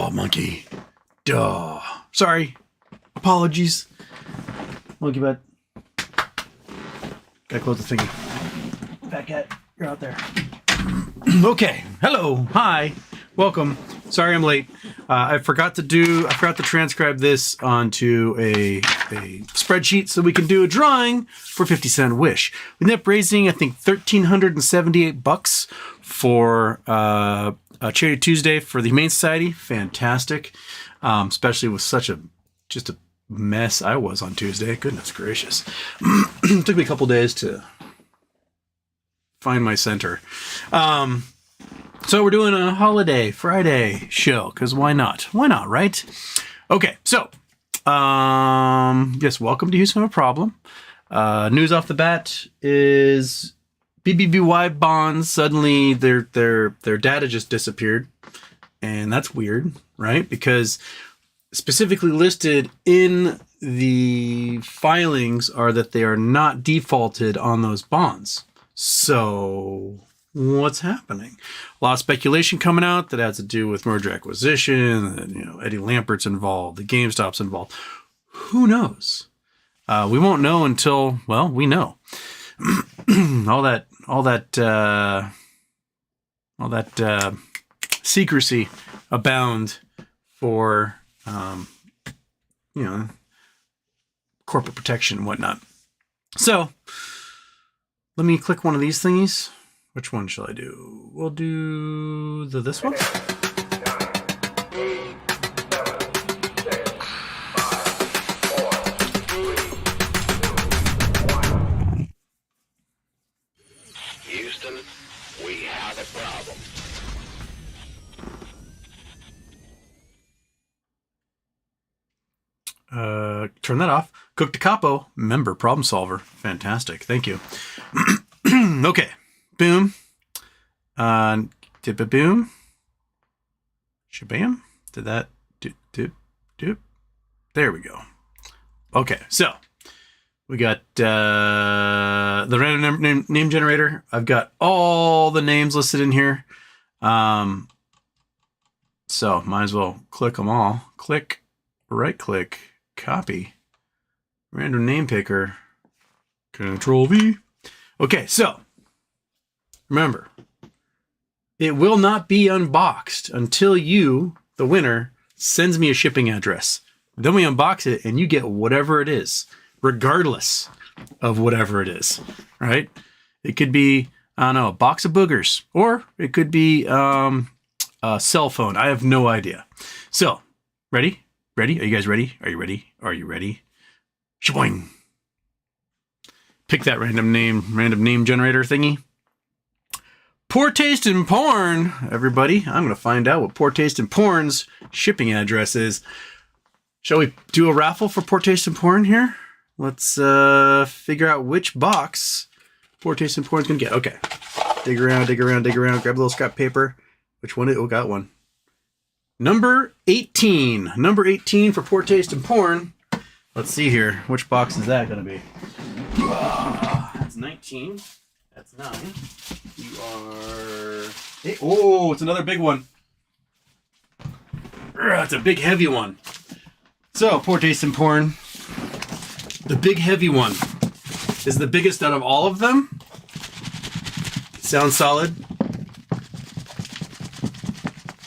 Duh, monkey. Duh. Sorry. Apologies. Monkey butt. Gotta close the thingy. Fat cat, you're out there. Okay. Hello. Hi. Welcome. Sorry I'm late. I forgot to transcribe this onto a spreadsheet so we can do a drawing for 50-cent wish. We ended up raising, I think, $1,378 for a Charity Tuesday for the Humane Society. Fantastic. Especially with just a mess I was on Tuesday. Goodness gracious. It took me a couple days to find my center. So we're doing a holiday Friday show, because why not? Why not, right? Okay, so, yes, welcome to Houston with a Problem. News off the bat is BBBY bonds, suddenly their data just disappeared. And that's weird, right? Because specifically listed in the filings are that they are not defaulted on those bonds. So what's happening? A lot of speculation coming out that has to do with merger acquisition, and, Eddie Lampert's involved, the GameStop's involved. Who knows? We won't know until, well, we know. all that secrecy abound for, corporate protection and whatnot. So let me click one of these thingies. Which one shall I do? We'll do this one. Houston, we have a problem. Turn that off. Cook de Capo, member, problem solver. Fantastic. Thank you. Okay. Boom. Dip-a-boom. Shabam. Did that? Doop. There we go. Okay, so we got the random name generator. I've got all the names listed in here. So might as well click them all. Click, right click, copy, random name picker, Control V. Okay, so remember, it will not be unboxed until you, the winner, sends me a shipping address. Then we unbox it and you get whatever it is, regardless of whatever it is, right? It could be, I don't know, a box of boogers, or it could be a cell phone. I have no idea. So, ready? Ready? Are you guys ready? Are you ready? Are you ready? Shboing. Pick that random name generator thingy. Poor Taste in Porn, everybody. I'm going to find out what Poor Taste in Porn's shipping address is. Shall we do a raffle for Poor Taste in Porn here? Let's figure out which box Poor Taste in Porn's going to get. Okay. Dig around. Grab a little scrap paper. Which one? Oh, got one. Number 18. Number 18 for Poor Taste in Porn. Let's see here. Which box is that going to be? That's 19. That's 9. You are 8. Oh, it's another big one. It's a big, heavy one. So, Poor Taste in Porn. The big, heavy one is the biggest out of all of them. Sounds solid.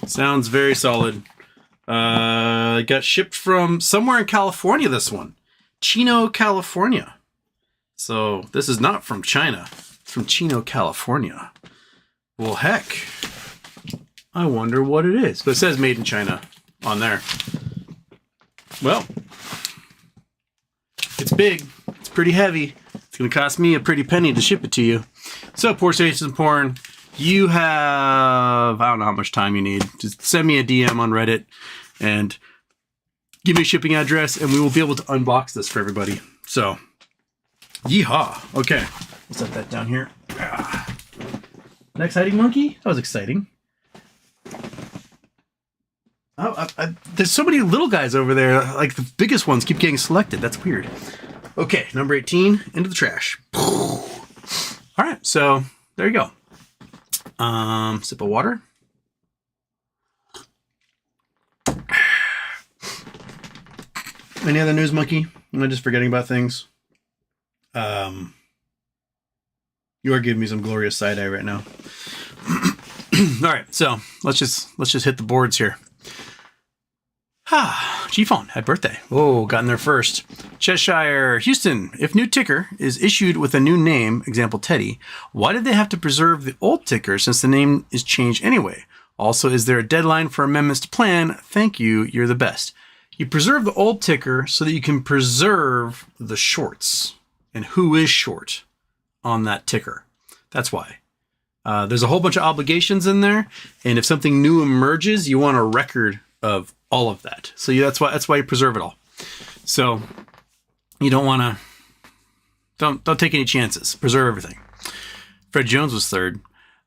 Sounds very solid. Got shipped from somewhere in California, this one. Chino, California. So, this is not from China. From Chino, California. Well, heck. I wonder what it is. But it says made in China on there. Well, it's big. It's pretty heavy. It's going to cost me a pretty penny to ship it to you. So, Poor Taste in Porn, you have, I don't know how much time you need. Just send me a DM on Reddit and give me a shipping address, and we will be able to unbox this for everybody. So, yeehaw. Okay. We'll set that down here. An exciting monkey? That was exciting. Oh, there's so many little guys over there. Like the biggest ones keep getting selected. That's weird. Okay, number 18 into the trash. All right, so there you go. Sip of water. Any other news, Monkey? Am I just forgetting about things? You are giving me some glorious side eye right now. All right, so let's just hit the boards here. G-Phone had birthday. Oh, got in there first. Cheshire, Houston. If new ticker is issued with a new name, example Teddy, why did they have to preserve the old ticker since the name is changed anyway? Also, is there a deadline for amendments to plan? Thank you. You're the best. You preserve the old ticker so that you can preserve the shorts and who is short on that ticker. That's why. There's a whole bunch of obligations in there, and if something new emerges, you want a record of all of that. So that's why you preserve it all. So you don't want to don't take any chances. Preserve everything. Fred Jones was third.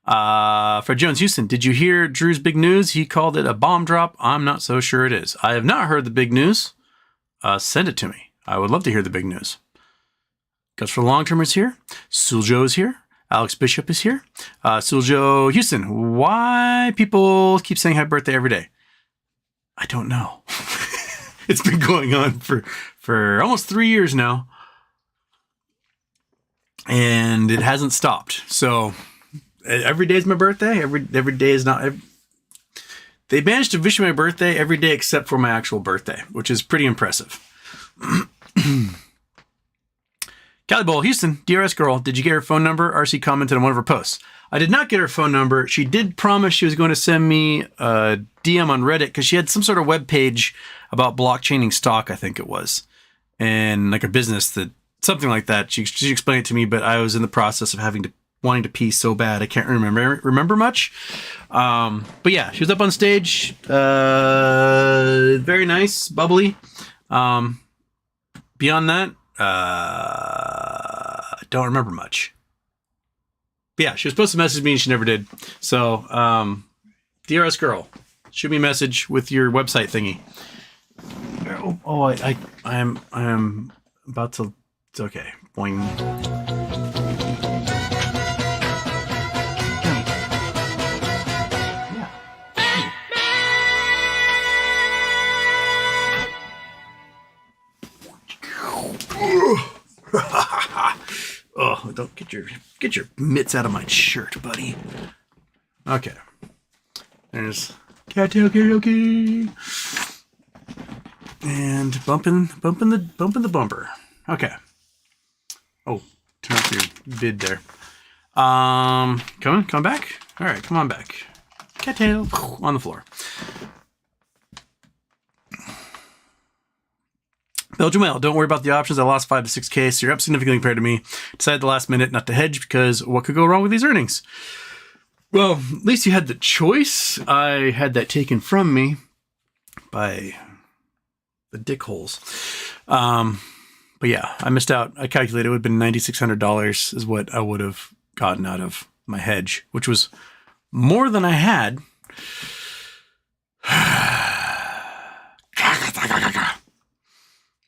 Fred Jones, Houston. Did you hear Drew's big news? He called it a bomb drop. I'm not so sure it is. I have not heard the big news. Send it to me. I would love to hear the big news. Guts for the Long Term is here. Suljo is here. Alex Bishop is here. Suljo, Houston. Why people keep saying happy birthday every day? I don't know. It's been going on for almost 3 years now. And it hasn't stopped. So every day is my birthday. Every day is not. They managed to wish me my birthday every day except for my actual birthday, which is pretty impressive. Cali Bowl, Houston, DRS girl, did you get her phone number? RC commented on one of her posts. I did not get her phone number. She did promise she was going to send me a DM on Reddit because she had some sort of web page about blockchaining stock, I think it was, and like a business that something like that. She explained it to me, but I was in the process of wanting to pee so bad I can't remember much. But yeah, she was up on stage. Very nice, bubbly. Beyond that, don't remember much. But yeah, she was supposed to message me and she never did. So, DRS girl, shoot me a message with your website thingy. I am about to. It's okay. Boing. Oh, don't get your mitts out of my shirt, buddy. Okay. There's cattail karaoke. And bumping the bumper. Okay. Oh, turn off your vid there. Come back. All right, come on back. Cattail on the floor. Belgium Whale, don't worry about the options. I lost 5 to 6K, so you're up significantly compared to me. Decided the last minute not to hedge because what could go wrong with these earnings? Well, at least you had the choice. I had that taken from me by the dickholes. But yeah, I missed out. I calculated it would have been $9,600 is what I would have gotten out of my hedge, which was more than I had.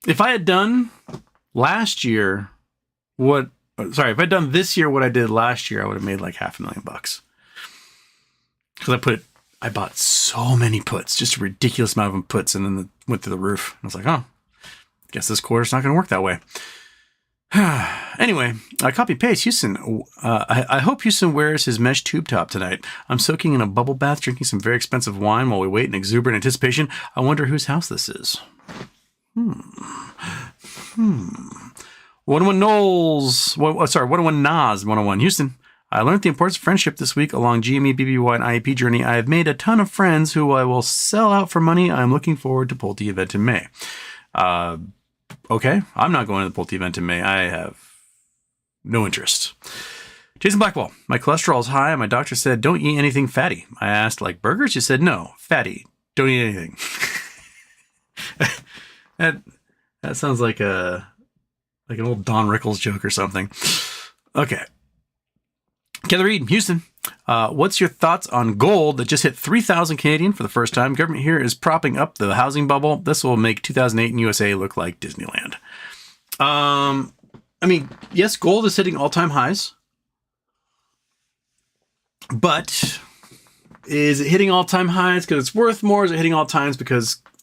If I had done last year, if I'd done this year what I did last year, I would have made like $500,000. Because I bought so many puts, just a ridiculous amount of them puts, and then went through the roof. I was like, oh, guess this quarter's not going to work that way. Anyway, I copy paste Houston. I hope Houston wears his mesh tube top tonight. I'm soaking in a bubble bath, drinking some very expensive wine while we wait in exuberant anticipation. I wonder whose house this is. 101 Knowles. 101 Nas. 101 Houston. I learned the importance of friendship this week along GME, BBBY, and IEP journey. I have made a ton of friends who I will sell out for money. I'm looking forward to Pulte event in May. Okay, I'm not going to the Pulte event in May. I have no interest. Jason Blackwell. My cholesterol is high, and my doctor said don't eat anything fatty. I asked, like burgers? She said no, fatty. Don't eat anything. That sounds like an old Don Rickles joke or something. Okay. Kelly Reed, Houston. What's your thoughts on gold that just hit 3,000 Canadian for the first time? Government here is propping up the housing bubble. This will make 2008 in USA look like Disneyland. I mean, yes, gold is hitting all-time highs. But is it hitting all-time highs because it's worth more? Or is it hitting all times because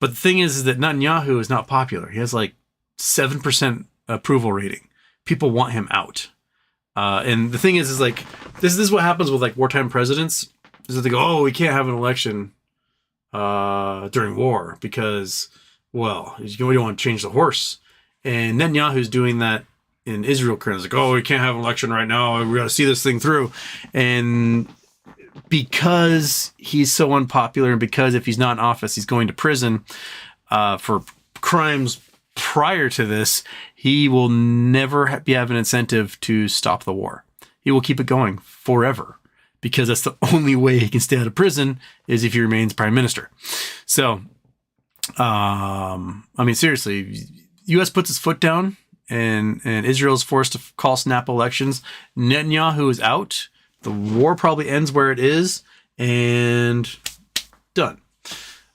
But the thing is that Netanyahu is not popular. He has like 7% approval rating. People want him out. And the thing is like, this is what happens with like wartime presidents, is that they go, oh, we can't have an election during war because, well, we don't want to change the horse. And Netanyahu's doing that in Israel currently. It's like, oh, we can't have an election right now. We got to see this thing through. And because he's so unpopular, and because if he's not in office, he's going to prison for crimes prior to this, he will never have an incentive to stop the war. He will keep it going forever because that's the only way he can stay out of prison is if he remains prime minister. So, I mean, seriously, U.S. puts its foot down and Israel's forced to call snap elections. Netanyahu is out. The war probably ends where it is, and done.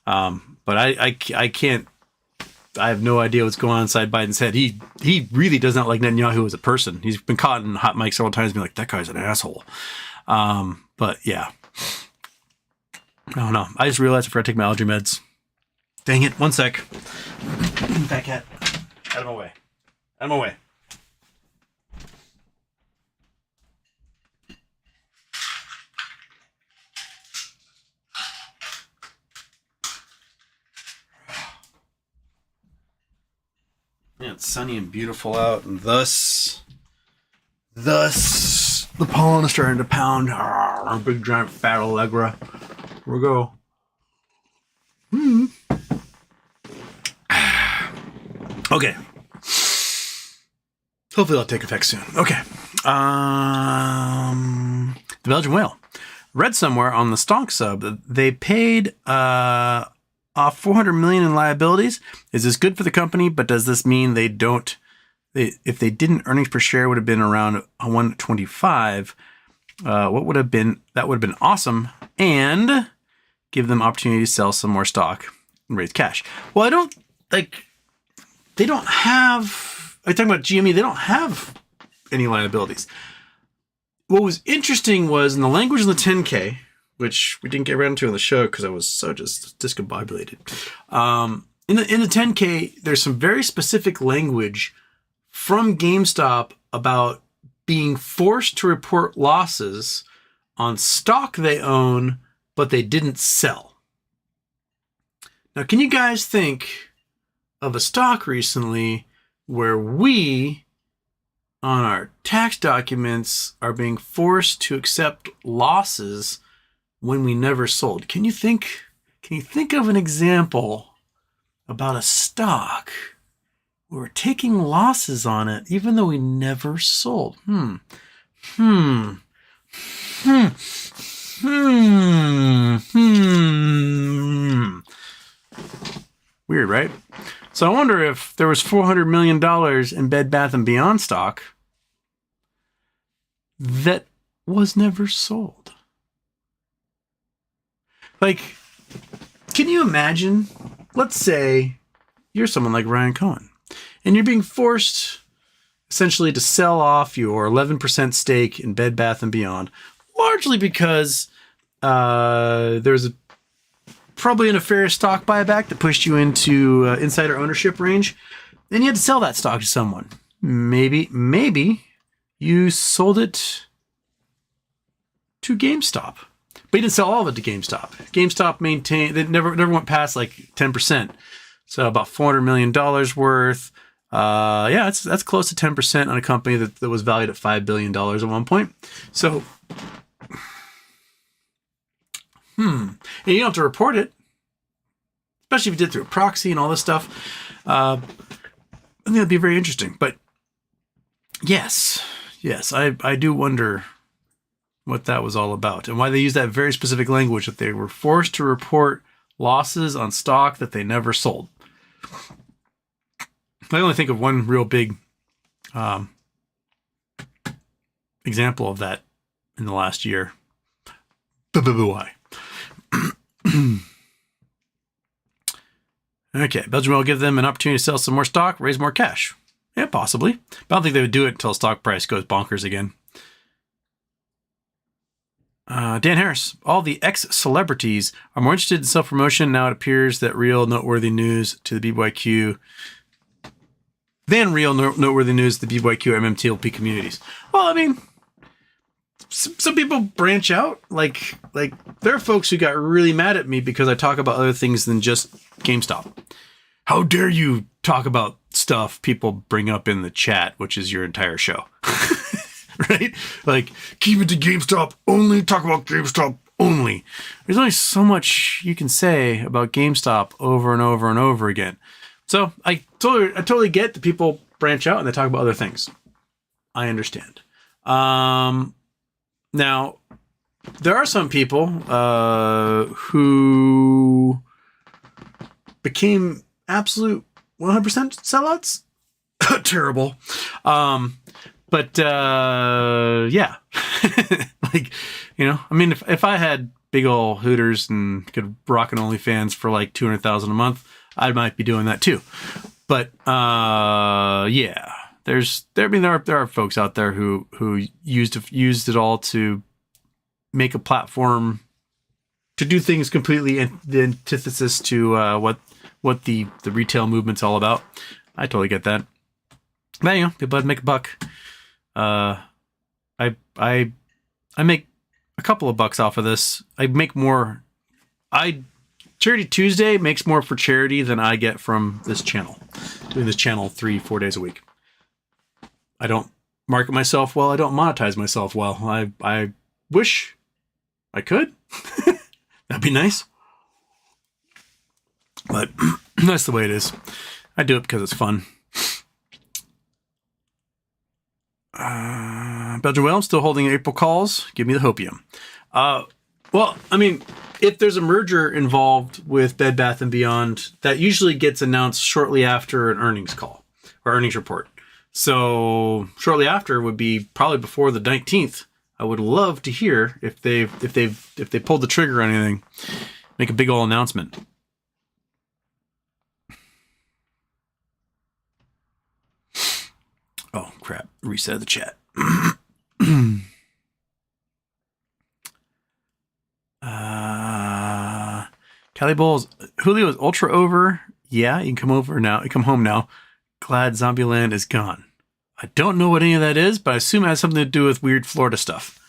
But I can't. I have no idea what's going on inside Biden's head. He really does not like Netanyahu as a person. He's been caught in hot mic several times, being like, "That guy's an asshole." But yeah, I don't know. I just realized I forgot to take my allergy meds. Dang it! 1 sec. Fat cat, out of my way. Out of my way. Yeah, it's sunny and beautiful out, and thus the pollen is starting to pound. Our big giant fat Allegra. Here we go. Okay. Hopefully that'll take effect soon. Okay. The Belgian whale. Read somewhere on the stock sub that they paid off $400 million in liabilities. Is this good for the company? But does this mean if they didn't, earnings per share would have been around 125? What would have been? That would have been awesome, and give them opportunity to sell some more stock and raise cash. Well, I don't like. They don't have. I'm talking about GME. They don't have any liabilities. What was interesting was in the language of the 10K, which we didn't get around to on the show because I was so just discombobulated. In the 10K, there's some very specific language from GameStop about being forced to report losses on stock they own, but they didn't sell. Now, can you guys think of a stock recently where we, on our tax documents, are being forced to accept losses when we never sold? Can you think of an example about a stock where we're taking losses on it even though we never sold? Weird, right? So I wonder if there was $400 million in Bed Bath & Beyond stock that was never sold. Like, can you imagine, let's say you're someone like Ryan Cohen, and you're being forced essentially to sell off your 11% stake in Bed Bath & Beyond, largely because there's probably a nefarious stock buyback that pushed you into insider ownership range, and you had to sell that stock to someone. Maybe you sold it to GameStop. But you didn't sell all of it to GameStop. GameStop maintained, they never went past like 10%. So about $400 million worth. Yeah, that's close to 10% on a company that was valued at $5 billion at one point. So, and you don't have to report it, especially if you did through a proxy and all this stuff. I think that'd be very interesting. But yes, I do wonder what that was all about and why they use that very specific language that they were forced to report losses on stock that they never sold. I only think of one real big example of that in the last year. BBBY. Okay, Belgium will give them an opportunity to sell some more stock, raise more cash. Yeah, possibly. But I don't think they would do it until stock price goes bonkers again. Dan Harris, all the ex-celebrities are more interested in self-promotion. Now it appears that real noteworthy news to the BBYQ than real noteworthy news to the BBYQ MMTLP communities. Well, I mean, some people branch out. Like there are folks who got really mad at me because I talk about other things than just GameStop. How dare you talk about stuff people bring up in the chat, which is your entire show. Right? Like, keep it to GameStop only, talk about GameStop only. There's only so much you can say about GameStop over and over and over again. So I totally get that people branch out and they talk about other things. I understand. Now, there are some people who became absolute 100% sellouts. Terrible. But yeah, like, you know, I mean, if I had big ol' Hooters and could rock an OnlyFans for like $200,000 a month, I might be doing that too. But yeah, there are folks out there who used it all to make a platform to do things completely in the antithesis to what the retail movement's all about. I totally get that. But you know, people have to make a buck. I make a couple of bucks off of this. I make more. Charity Tuesday makes more for charity than I get from this channel. Doing this channel 3-4 days a week. I don't market myself well. I don't monetize myself well. I wish I could. That'd be nice. But that's the way it is. I do it because it's fun. Belgian Whale, I'm still holding April calls. Give me the hopium. Well, I mean, if there's a merger involved with Bed Bath & Beyond, that usually gets announced shortly after an earnings call or earnings report. So shortly after would be probably before the 19th. I would love to hear if they pulled the trigger on anything. Make a big old announcement. Oh, crap. Reset the chat. Cali Bowles. Julio is ultra over. Yeah, you can come over now. You come home now. Glad Zombieland is gone. I don't know what any of that is, but I assume it has something to do with weird Florida stuff.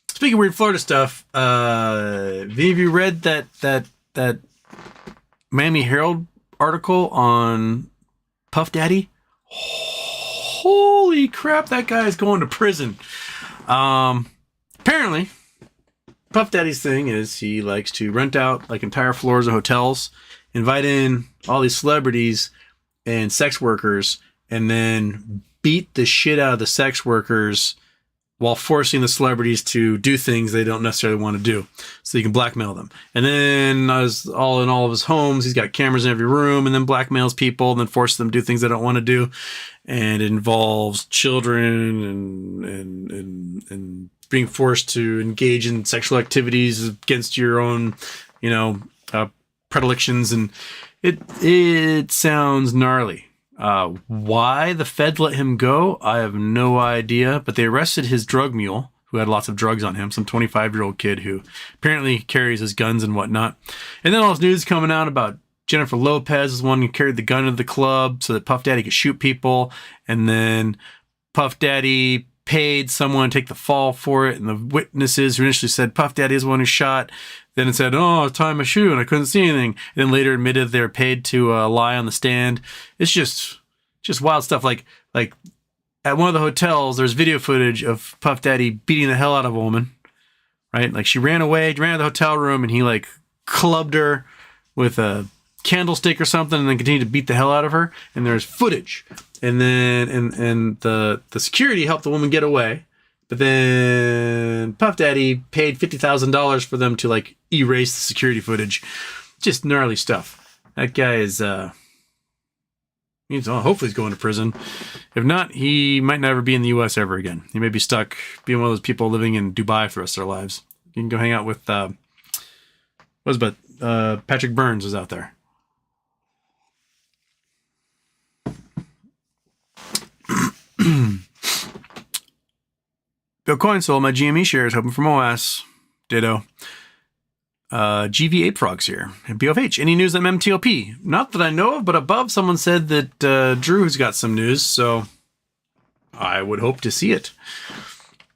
Speaking of weird Florida stuff, have any of you read that Miami Herald article on Puff Daddy? Holy crap, that guy is going to prison. Apparently, Puff Daddy's thing is he likes to rent out like entire floors of hotels, invite in all these celebrities and sex workers, and then beat the shit out of the sex workers while forcing the celebrities to do things they don't necessarily want to do, so you can blackmail them. And then all in all of his homes, he's got cameras in every room, and then blackmails people, and then forces them to do things they don't want to do. And it involves children and being forced to engage in sexual activities against your own, predilections, and it sounds gnarly. Why the Fed let him go, I have no idea, but they arrested his drug mule, who had lots of drugs on him, some 25-year-old kid who apparently carries his guns and whatnot. And then all this news coming out about Jennifer Lopez is one who carried the gun into the club so that Puff Daddy could shoot people, and then Puff Daddy paid someone to take the fall for it, and the witnesses who initially said Puff Daddy is the one who shot, then it said, oh, it's time I shoot, and I couldn't see anything. And then later admitted they were paid to lie on the stand. It's just wild stuff. Like at one of the hotels, there's video footage of Puff Daddy beating the hell out of a woman, right? Like she ran away, ran to the hotel room, and he like clubbed her with a candlestick or something, and then continued to beat the hell out of her. And there's footage. And then and the security helped the woman get away. But then Puff Daddy paid $50,000 for them to like erase the security footage. Just gnarly stuff. That guy is hopefully he's going to prison. If not, he might never be in the US ever again. He may be stuck being one of those people living in Dubai for the rest of their lives. You can go hang out with Patrick Burns is out there. Bitcoin sold my GME shares, hoping for MOAS. Ditto. GV Ape Frogs here. And BOFH, any news on MTLP? Not that I know of, but above someone said that Drew's got some news, so I would hope to see it.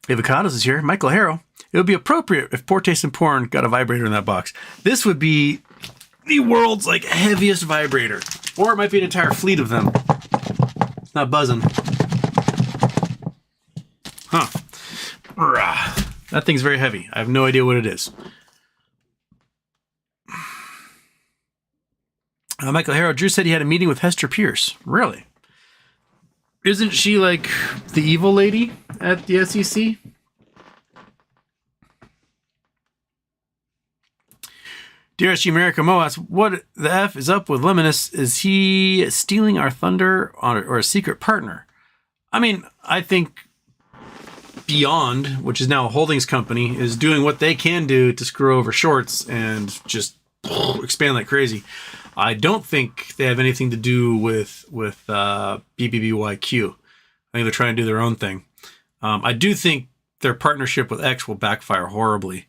Avocados is here. Michael Harrow. It would be appropriate if Poor Taste in Porn got a vibrator in that box. This would be the world's like heaviest vibrator. Or it might be an entire fleet of them. It's not buzzing. Huh. That thing's very heavy. I have no idea what it is. Michael Harrow, Drew said he had a meeting with Hester Pierce. Really? Isn't she like the evil lady at the SEC? Dear SG America Mo asks, what the F is up with Lemonis? Is he stealing our thunder or a secret partner? I mean, I think Beyond, which is now a holdings company, is doing what they can do to screw over shorts and just expand like crazy. I don't think they have anything to do with BBBYQ. I think they're trying to do their own thing. I do think their partnership with X will backfire horribly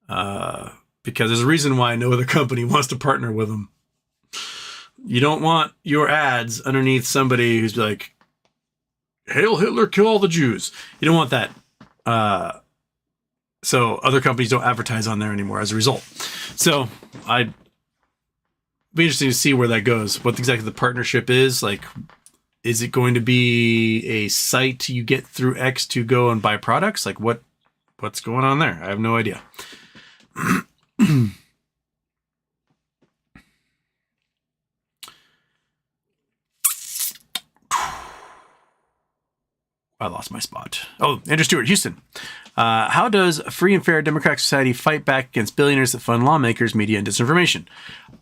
because there's a reason why no other company wants to partner with them. You don't want your ads underneath somebody who's like, "Hail Hitler, kill all the Jews." You don't want that. So other companies don't advertise on there anymore as a result. So I'd be interesting to see where that goes. What exactly the partnership is. Like, is it going to be a site you get through X to go and buy products? Like what's going on there? I have no idea. I lost my spot. Oh, Andrew Stewart, Houston. How does a free and fair democratic society fight back against billionaires that fund lawmakers, media, and disinformation?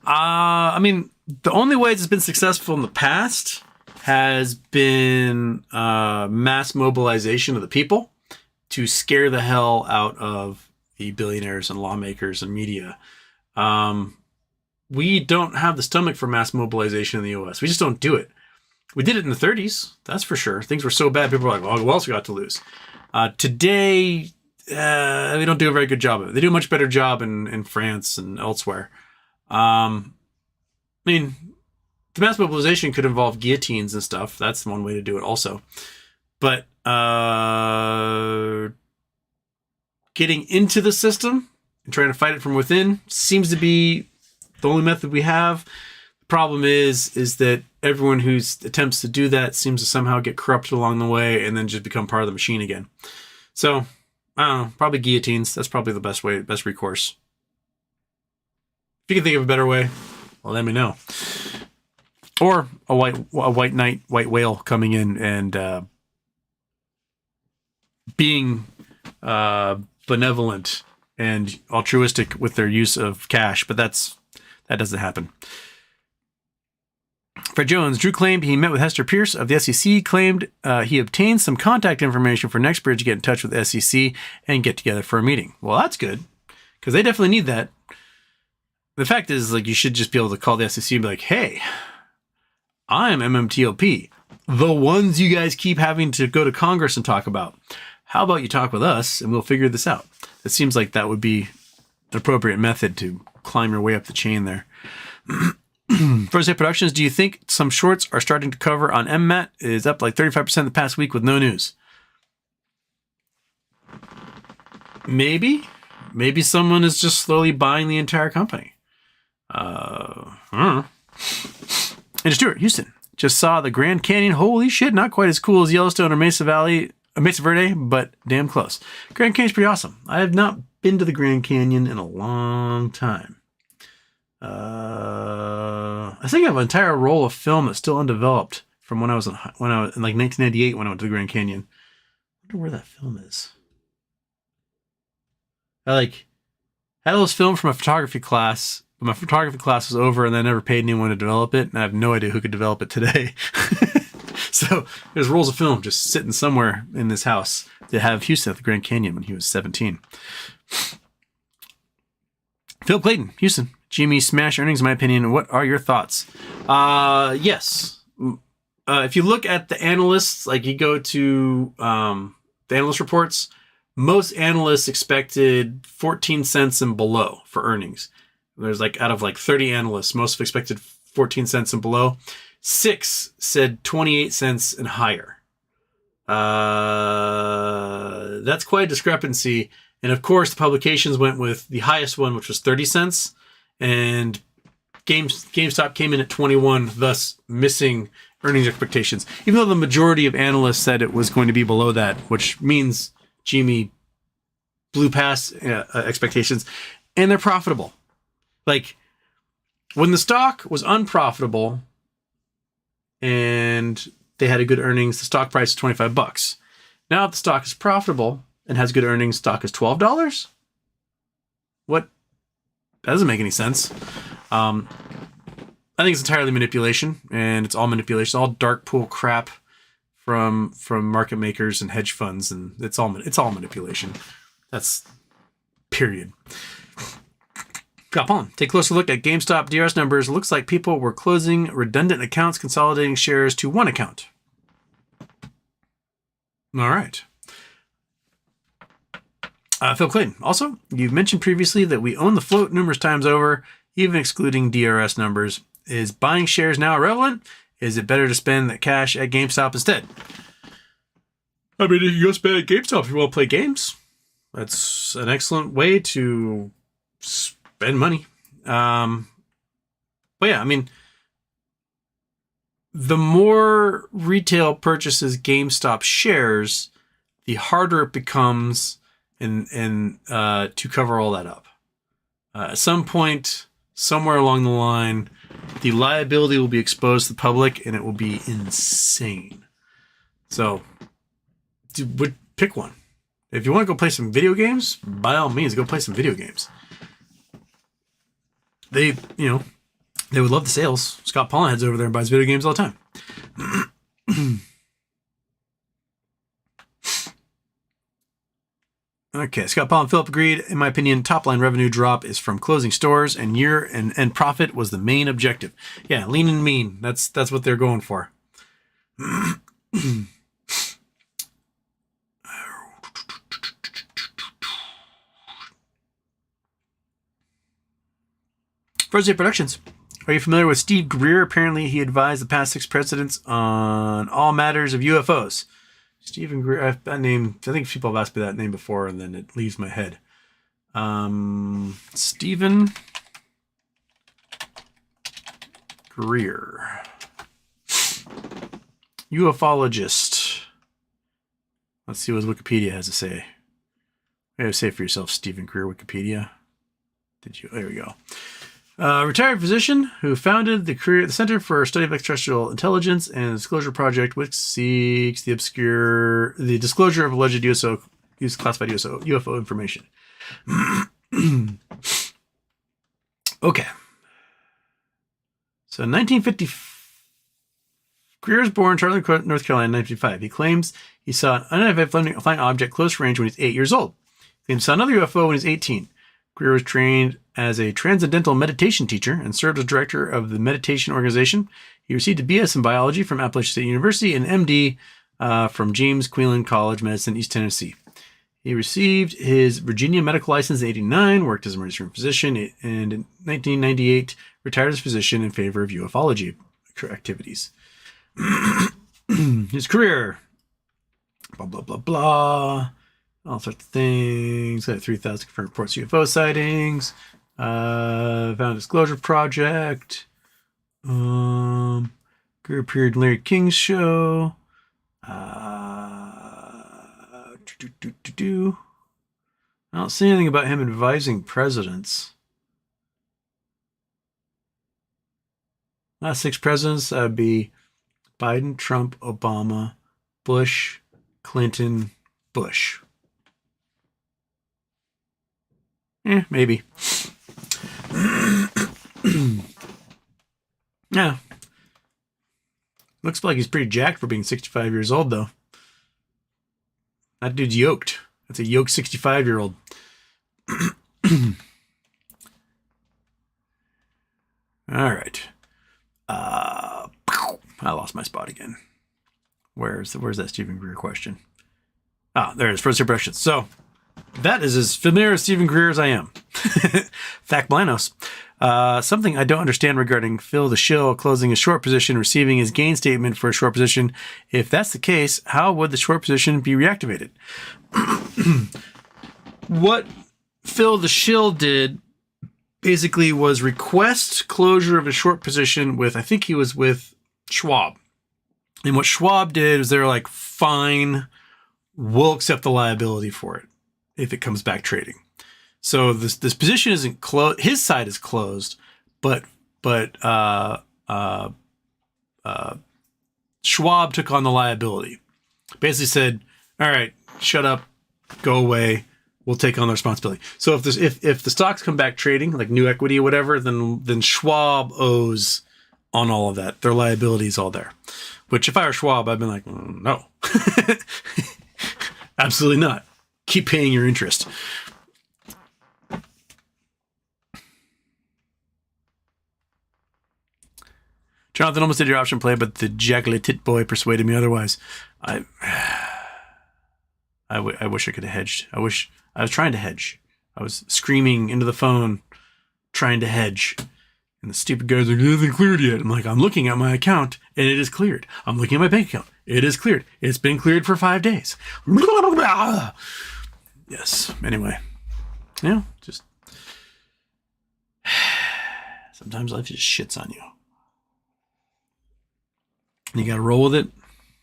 I mean, the only way it's been successful in the past has been mass mobilization of the people to scare the hell out of the billionaires and lawmakers and media. We don't have the stomach for mass mobilization in the U.S. We just don't do it. We did it in the 30s, that's for sure. Things were so bad, people were like, well, what else we got to lose? Today, we don't do a very good job of it. They do a much better job in France and elsewhere. I mean, the mass mobilization could involve guillotines and stuff. That's one way to do it also. But getting into the system and trying to fight it from within seems to be the only method we have. The problem is that everyone who attempts to do that seems to somehow get corrupted along the way and then just become part of the machine again. So, I don't know, probably guillotines. That's probably the best recourse. If you can think of a better way, well, let me know. Or a white knight, white whale coming in and being benevolent and altruistic with their use of cash, but that doesn't happen. Fred Jones, Drew claimed he met with Hester Pierce of the SEC, claimed he obtained some contact information for NextBridge to get in touch with the SEC and get together for a meeting. Well, that's good, because they definitely need that. The fact is, like, you should just be able to call the SEC and be like, hey, I'm MMTLP, the ones you guys keep having to go to Congress and talk about. How about you talk with us and we'll figure this out? It seems like that would be the appropriate method to climb your way up the chain there. First Day Productions, do you think some shorts are starting to cover on MMAT? It is up like 35% the past week with no news. Maybe someone is just slowly buying the entire company. I don't know. And Stuart, Houston, just saw the Grand Canyon. Holy shit, not quite as cool as Yellowstone or Mesa Verde, but damn close. Grand Canyon's pretty awesome. I have not been to the Grand Canyon in a long time. I think I have an entire roll of film that's still undeveloped from when I was in like 1998 when I went to the Grand Canyon. I wonder where that film is. I had all this film from a photography class, but my photography class was over and I never paid anyone to develop it, and I have no idea who could develop it today. So there's rolls of film just sitting somewhere in this house to have Houston at the Grand Canyon when he was 17. Phil Clayton, Houston. GME smash earnings, in my opinion. What are your thoughts? Yes. If you look at the analysts, like you go to the analyst reports, most analysts expected 14 cents and below for earnings. There's like out of like 30 analysts, most have expected 14 cents and below. 6 said 28 cents and higher. That's quite a discrepancy. And of course, the publications went with the highest one, which was 30 cents. And GameStop came in at 21, thus missing earnings expectations. Even though the majority of analysts said it was going to be below that, which means Jimmy blew past expectations. And they're profitable. Like, when the stock was unprofitable and they had a good earnings, the stock price is $25. Now if the stock is profitable and has good earnings, stock is $12? What? That doesn't make any sense. I think it's entirely manipulation, and it's all manipulation, all dark pool crap from market makers and hedge funds, and it's all manipulation. That's period. Scott Pollen, take a closer look at GameStop DRS numbers. It looks like people were closing redundant accounts, consolidating shares to one account. All right. Phil Clayton, also, you've mentioned previously that we own the float numerous times over, even excluding DRS numbers. Is buying shares now irrelevant? Is it better to spend that cash at GameStop instead? I mean, you can go spend at GameStop if you want to play games. That's an excellent way to spend money. But yeah, I mean, the more retail purchases GameStop shares, the harder it becomes to cover all that up. At some point, somewhere along the line, the liability will be exposed to the public, and it will be insane. So, pick one. If you want to go play some video games, by all means, go play some video games. They would love the sales. Scott Pollen heads over there and buys video games all the time. Okay, Scott Pollen, Philip agreed. In my opinion, top line revenue drop is from closing stores, and year-end profit was the main objective. Yeah, lean and mean. That's what they're going for. First Day Productions. Are you familiar with Steve Greer? Apparently, he advised the past 6 presidents on all matters of UFOs. Stephen Greer, that name, I think people have asked me that name before, and then it leaves my head. Stephen Greer. Ufologist. Let's see what Wikipedia has to say. You have to say for yourself, Stephen Greer, Wikipedia. Did you? There we go. Retired physician who founded the Center for Study of Extraterrestrial Intelligence and Disclosure Project, which seeks the disclosure of alleged classified UFO information. Okay. So 1950, Greer was born in Charlotte, North Carolina in 1955. He claims he saw an unidentified flying object close range when he was 8 years old. He claims he saw another UFO when he was 18. Greer was trained as a transcendental meditation teacher and served as director of the meditation organization. He received a BS in biology from Appalachian State University and MD from James Quinlan College, Medicine, East Tennessee. He received his Virginia medical license in 1989, worked as an emergency room physician, and in 1998 retired as a physician in favor of ufology activities. His career, blah, blah, blah, blah. All sorts of things. 3,000 confirmed reports of UFO sightings. Found Disclosure Project. Greer appeared in Larry King's show. I don't see anything about him advising presidents. Last 6 presidents, that would be Biden, Trump, Obama, Bush, Clinton, Bush. Maybe. Yeah. Looks like he's pretty jacked for being 65 years old, though. That dude's yoked. That's a yoked 65-year-old. All right. I lost my spot again. Where's that Stephen Greer question? There it is. First impressions. So that is as familiar as Stephen Greer as I am. Fact Blanos. Something I don't understand regarding Phil the Shill closing a short position, receiving his gain statement for a short position. If that's the case, how would the short position be reactivated? What Phil the Shill did basically was request closure of a short position with, I think he was with Schwab. And what Schwab did was they're like, fine, we'll accept the liability for it if it comes back trading. So this position isn't closed. His side is closed, but Schwab took on the liability. Basically said, all right, shut up, go away. We'll take on the responsibility. So if the stocks come back trading, like new equity or whatever, then Schwab owes on all of that. Their liability is all there. Which if I were Schwab, I'd been like, no, absolutely not. Keep paying your interest. Jonathan almost did your option play, but the Jacklet Tit Boy persuaded me otherwise. I wish I could have hedged. I was trying to hedge. I was screaming into the phone, trying to hedge. And the stupid guy's like, it hasn't cleared yet. I'm like, I'm looking at my account, and it is cleared. I'm looking at my bank account. It is cleared. It's been cleared for 5 days. Yes. Anyway. Yeah, just... sometimes life just shits on you. You got to roll with it.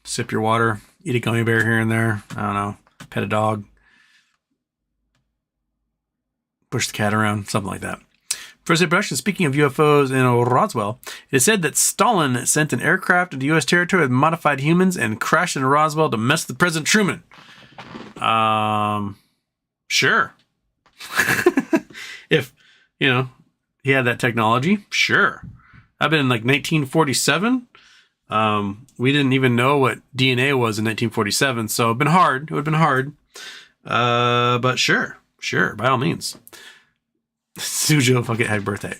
Sip your water. Eat a gummy bear here and there. I don't know. Pet a dog. Push the cat around. Something like that. First impression, speaking of UFOs in Roswell, it is said that Stalin sent an aircraft into U.S. territory with modified humans and crashed into Roswell to mess with President Truman. Sure. If, he had that technology, sure. I've been in like 1947. We didn't even know what DNA was in 1947, so it'd been hard. It would have been hard. But sure, by all means. Sujo fucking happy birthday.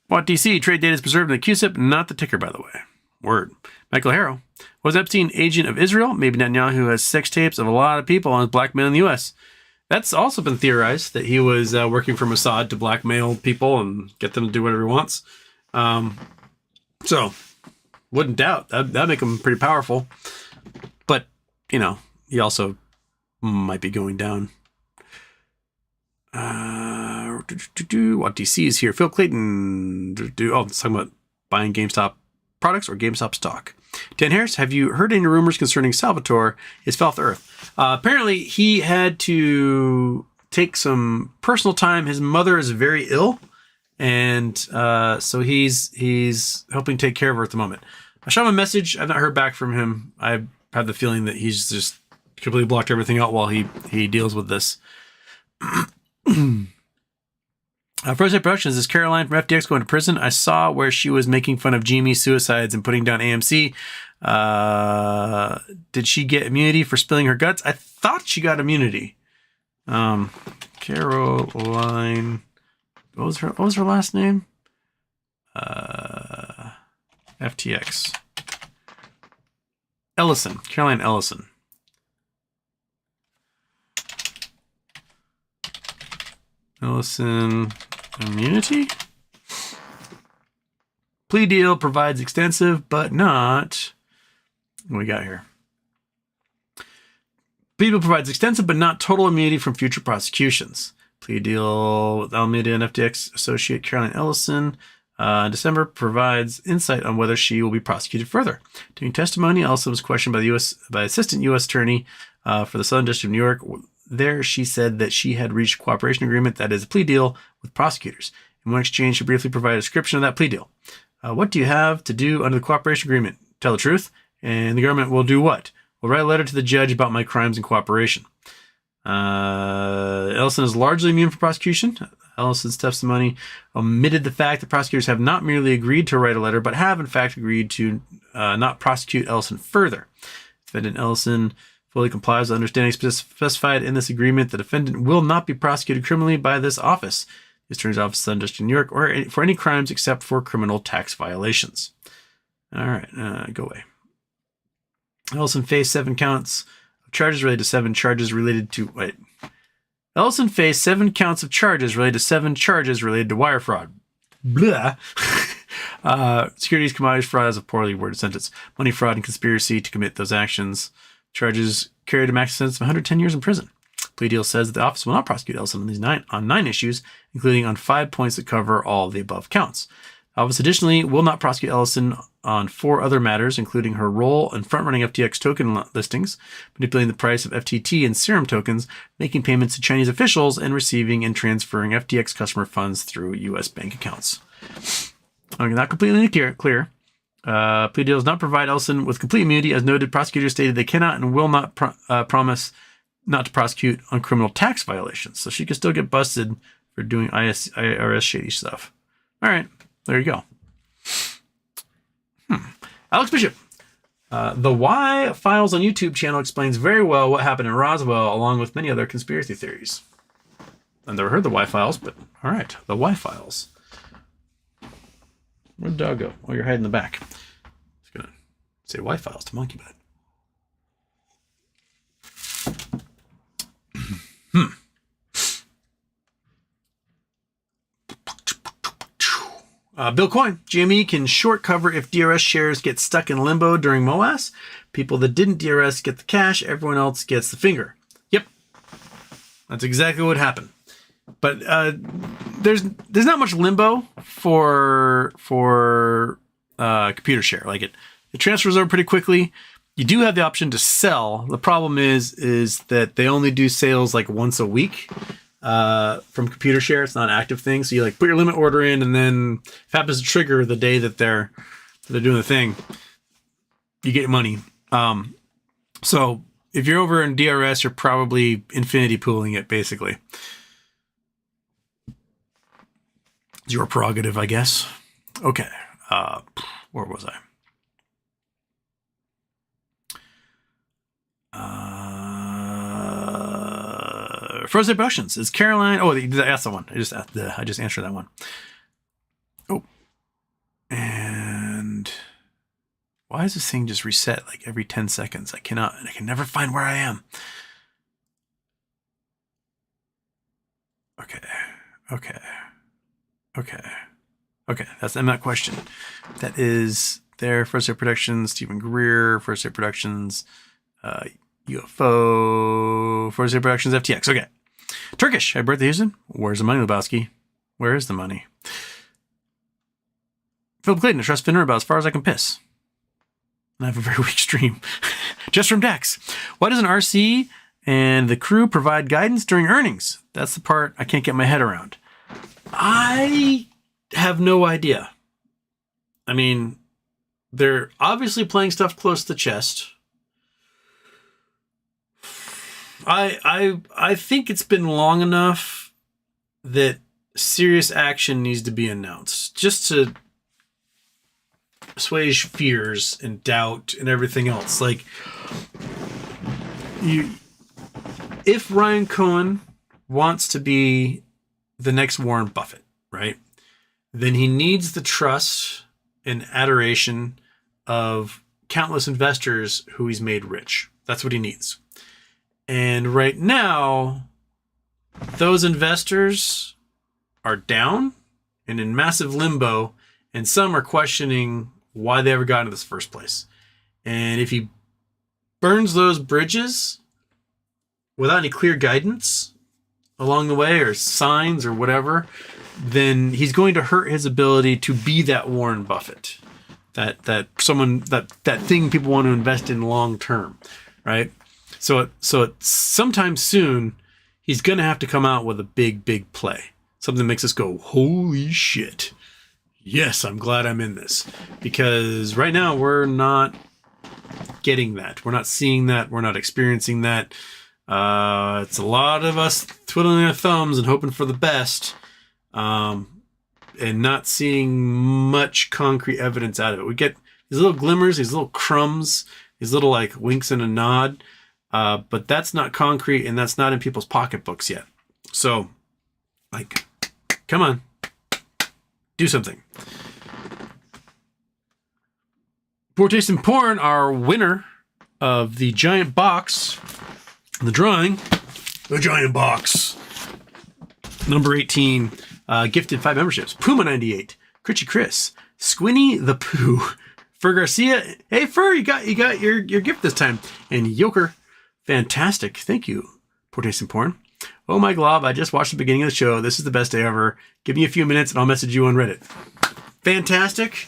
What DC trade data is preserved in the QSIP, not the ticker, by the way. Word. Michael Harrow. Was Epstein agent of Israel? Maybe Netanyahu has sex tapes of a lot of people on his blackmail in the U.S. That's also been theorized, that he was working for Mossad to blackmail people and get them to do whatever he wants. So, wouldn't doubt. That'd make him pretty powerful. But, he also might be going down. What DC is here? Phil Clayton. It's talking about buying GameStop products or GameStop stock. Dan Harris, have you heard any rumors concerning Salvatore? Is fell to earth. Apparently, he had to take some personal time. His mother is very ill, and so he's helping take care of her at the moment. I shot him a message. I've not heard back from him. I have the feeling that he's just completely blocked everything out while he deals with this. First Productions is Caroline from FTX going to prison. I saw where she was making fun of Jamie's suicides and putting down AMC. Did she get immunity for spilling her guts? I thought she got immunity. Caroline. What was her last name? FTX. Ellison. Caroline Ellison. Ellison immunity? Plea deal provides extensive, but not... What we got here? Plea deal provides extensive, but not total immunity from future prosecutions. Plea deal with Alameda and FTX associate Caroline Ellison in December provides insight on whether she will be prosecuted further. During testimony, Ellison was questioned by Assistant U.S. Attorney for the Southern District of New York. There, she said that she had reached a cooperation agreement, that is a plea deal, with prosecutors. In one exchange, she briefly provided a description of that plea deal. What do you have to do under the cooperation agreement? Tell the truth. And the government will do what? We'll write a letter to the judge about my crimes and cooperation. Ellison is largely immune from prosecution. Ellison's testimony omitted the fact that prosecutors have not merely agreed to write a letter, but have in fact agreed to not prosecute Ellison further. Defendant Ellison fully complies with understanding specified in this agreement. The defendant will not be prosecuted criminally by this office, the Attorney's Office, Southern District of New York, or for any crimes except for criminal tax violations. All right, go away. Ellison faced 7 counts of charges related to 7 charges related to... Wait. Ellison faced 7 counts of charges related to 7 charges related to wire fraud. Blah. Securities, commodities fraud is a poorly worded sentence. Money fraud and conspiracy to commit those actions. Charges carried a max sentence of 110 years in prison. Plea deal says that the office will not prosecute Ellison on 9 issues, including on 5 points that cover all of the above counts. The office additionally will not prosecute Ellison on 4 other matters, including her role in front-running FTX token listings, manipulating the price of FTT and Serum tokens, making payments to Chinese officials, and receiving and transferring FTX customer funds through U.S. bank accounts. Okay, not completely clear. Plea deal does not provide Ellison with complete immunity. As noted, prosecutors stated they cannot and will not promise not to prosecute on criminal tax violations. So she could still get busted for doing IRS shady stuff. All right, there you go. Alex Bishop. The Y Files on YouTube channel explains very well what happened in Roswell, along with many other conspiracy theories. I've never heard the Y Files, but all right, the Y Files. Where'd the dog go? Oh, you're hiding in the back. Just gonna say Y Files to Monkey Bud. Bill Coyne, GME can short cover if DRS shares get stuck in limbo during MOAS. People that didn't DRS get the cash, everyone else gets the finger. Yep. That's exactly what happened. But there's not much limbo for computer share. Like it transfers over pretty quickly. You do have the option to sell. The problem is that they only do sales like once a week. From computer share, it's not an active thing. So you like put your limit order in, and then if it happens to trigger the day that they're doing the thing, you get money. So if you're over in DRS, you're probably infinity pooling it, basically. It's your prerogative, I guess. Okay. Where was I? Frozen Productions is Caroline. Oh, that's the one. I just answered that one. Oh, and why is this thing just reset like every 10 seconds? I can never find where I am. Okay. That's that question. That is there. First Aid Productions, Stephen Greer, First Aid Productions, UFO, First Aid Productions, FTX. Okay. Turkish. Happy birthday, Houston. Where's the money, Lebowski? Where is the money? Philip Clayton, I trust Finner about as far as I can piss. I have a very weak stream. Just from Dex. Why doesn't RC and the crew provide guidance during earnings? That's the part I can't get my head around. I have no idea. I mean, they're obviously playing stuff close to the chest. I think it's been long enough that serious action needs to be announced, just to assuage fears and doubt and everything else. Like, if Ryan Cohen wants to be the next Warren Buffett, right, then he needs the trust and adoration of countless investors who he's made rich. That's what he needs. And right now, those investors are down and in massive limbo, and some are questioning why they ever got into this first place. And if he burns those bridges without any clear guidance along the way or signs or whatever, then he's going to hurt his ability to be that Warren Buffett, that thing people want to invest in long term, right? So sometime soon, he's going to have to come out with a big play. Something that makes us go, holy shit. Yes, I'm glad I'm in this. Because right now, we're not getting that. We're not seeing that. We're not experiencing that. It's a lot of us twiddling our thumbs and hoping for the best. And not seeing much concrete evidence out of it. We get these little glimmers, these little crumbs, these little like winks and a nod. But that's not concrete, and that's not in people's pocketbooks yet. So, like, come on, do something. Poor Taste in Porn, our winner of the giant box, the drawing, the giant box, number 18, gifted 5 memberships. Puma98, Critchy Chris, Squinny the Pooh, Fur Garcia. Hey, Fur, you got your gift this time. And Yoker, fantastic. Thank you, Poor Taste in Porn. Oh my glob, I just watched the beginning of the show. This is the best day ever. Give me a few minutes and I'll message you on Reddit. Fantastic.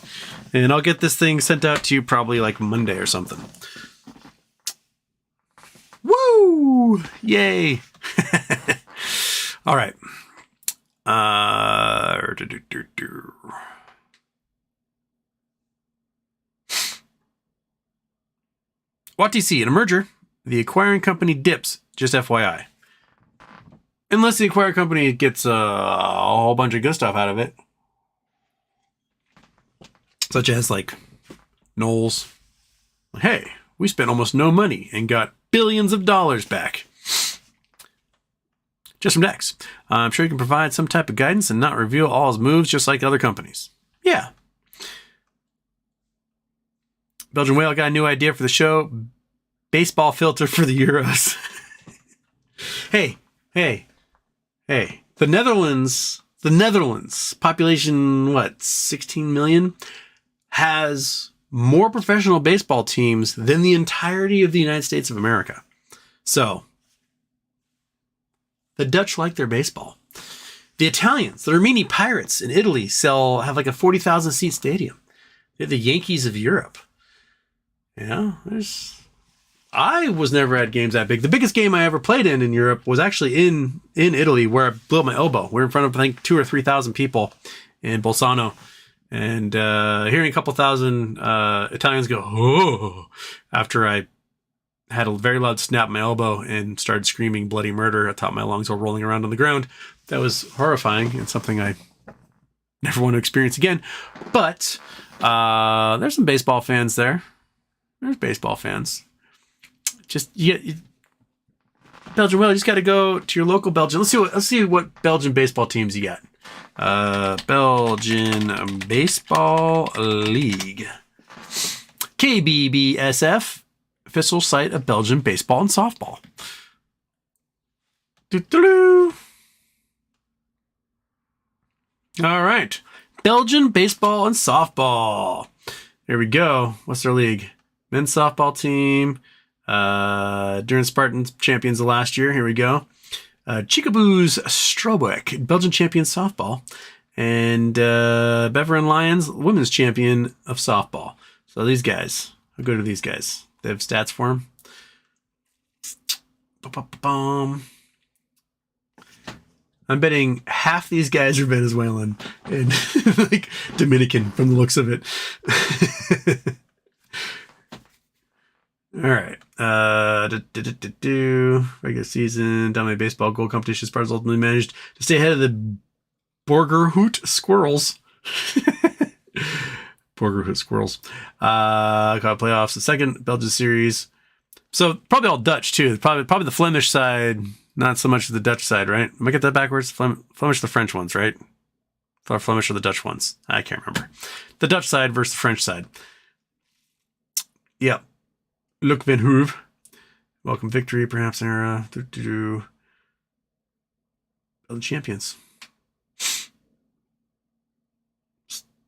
And I'll get this thing sent out to you probably like Monday or something. Woo! Yay! All right. What do you see in a merger? The acquiring company dips, just FYI. Unless the acquired company gets a whole bunch of good stuff out of it. Such as, like, Knowles. Hey, we spent almost no money and got billions of dollars back. Just from Dex. I'm sure you can provide some type of guidance and not reveal all his moves just like other companies. Yeah. Belgian Whale got a new idea for the show. Baseball filter for the Euros. Hey. The Netherlands, population, 16 million, has more professional baseball teams than the entirety of the United States of America. So, the Dutch like their baseball. The Italians, the Rimini Pirates in Italy, have like a 40,000 seat stadium. They're the Yankees of Europe. I was never at games that big. The biggest game I ever played in Europe was actually in Italy, where I blew up my elbow. We're in front of, I think, 2,000 or 3,000 people in Bolzano. And hearing a couple thousand Italians go, oh, after I had a very loud snap in my elbow and started screaming bloody murder atop my lungs while rolling around on the ground. That was horrifying and something I never want to experience again. But there's some baseball fans there. There's baseball fans. Belgian Whale, you just got to go to your local Belgian. Let's see what Belgian baseball teams you got. Belgian Baseball League. KBBSF, official site of Belgian baseball and softball. Doo-doo-doo. All right. Belgian baseball and softball. Here we go. What's their league? Men's softball team. During Spartans champions of last year. Here we go. Chickaboos Strobeck, Belgian champion softball. And Beveren Lions, women's champion of softball. So these guys. I'll go to these guys. They have stats for them. I'm betting half these guys are Venezuelan and like Dominican from the looks of it. All right. Regular season, dominated baseball gold competition. Spartans ultimately managed to stay ahead of the Borgerhout Squirrels. Borgerhout Squirrels. Got playoffs. The second Belgian series. So probably all Dutch too. Probably the Flemish side, not so much the Dutch side, right? Am I get that backwards? Flemish are the French ones, right? Flemish are the Dutch ones. I can't remember. The Dutch side versus the French side. Yep. Luc Van Hoove. Welcome victory, perhaps in our Belgian champions.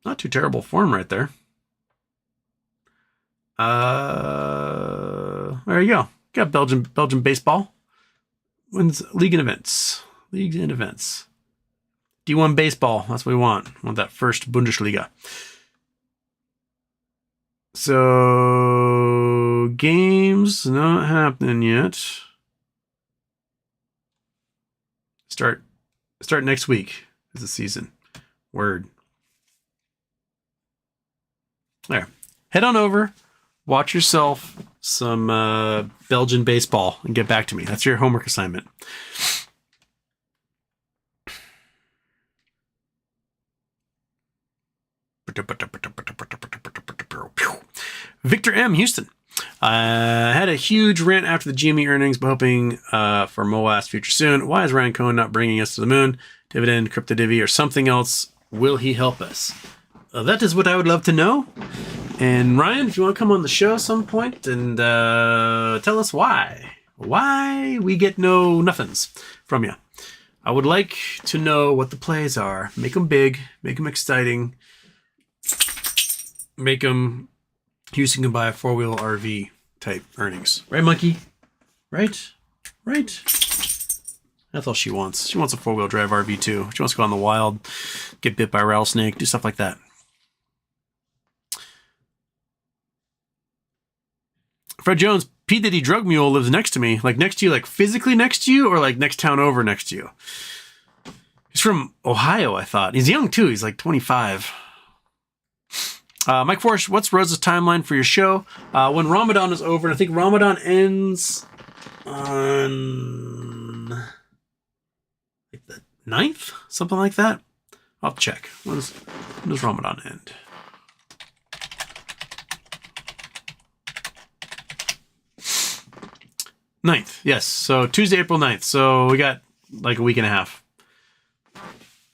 Not too terrible form right there. There you go. Got Belgian baseball. Wins league and events. Leagues and events. D1 baseball. That's what we want. We want that first Bundesliga. So games not happening yet. Start next week is the season. Word. There. Head on over. Watch yourself some Belgian baseball and get back to me. That's your homework assignment. Victor M. Houston. I had a huge rant after the GME earnings, but hoping for MOAS future soon. Why is Ryan Cohen not bringing us to the moon? Dividend, crypto divvy, or something else? Will he help us? That is what I would love to know. And Ryan, if you want to come on the show at some point and tell us why we get no nothings from you. I would like to know what the plays are. Make them big, make them exciting, make them Houston can buy a 4-wheel RV type earnings. Right, Monkey? Right? That's all she wants. She wants a 4-wheel drive RV too. She wants to go on the wild, get bit by a rattlesnake, do stuff like that. Fred Jones, P. Diddy Drug Mule lives next to me. Like next to you, like physically next to you, or like next town over next to you? He's from Ohio, I thought. He's young too. He's like 25. Mike Forsh, what's Rosa's timeline for your show? When Ramadan is over, and I think Ramadan ends on like the 9th, something like that. I'll check. When does Ramadan end? Ninth, yes. So Tuesday, April 9th. So we got like a week and a half.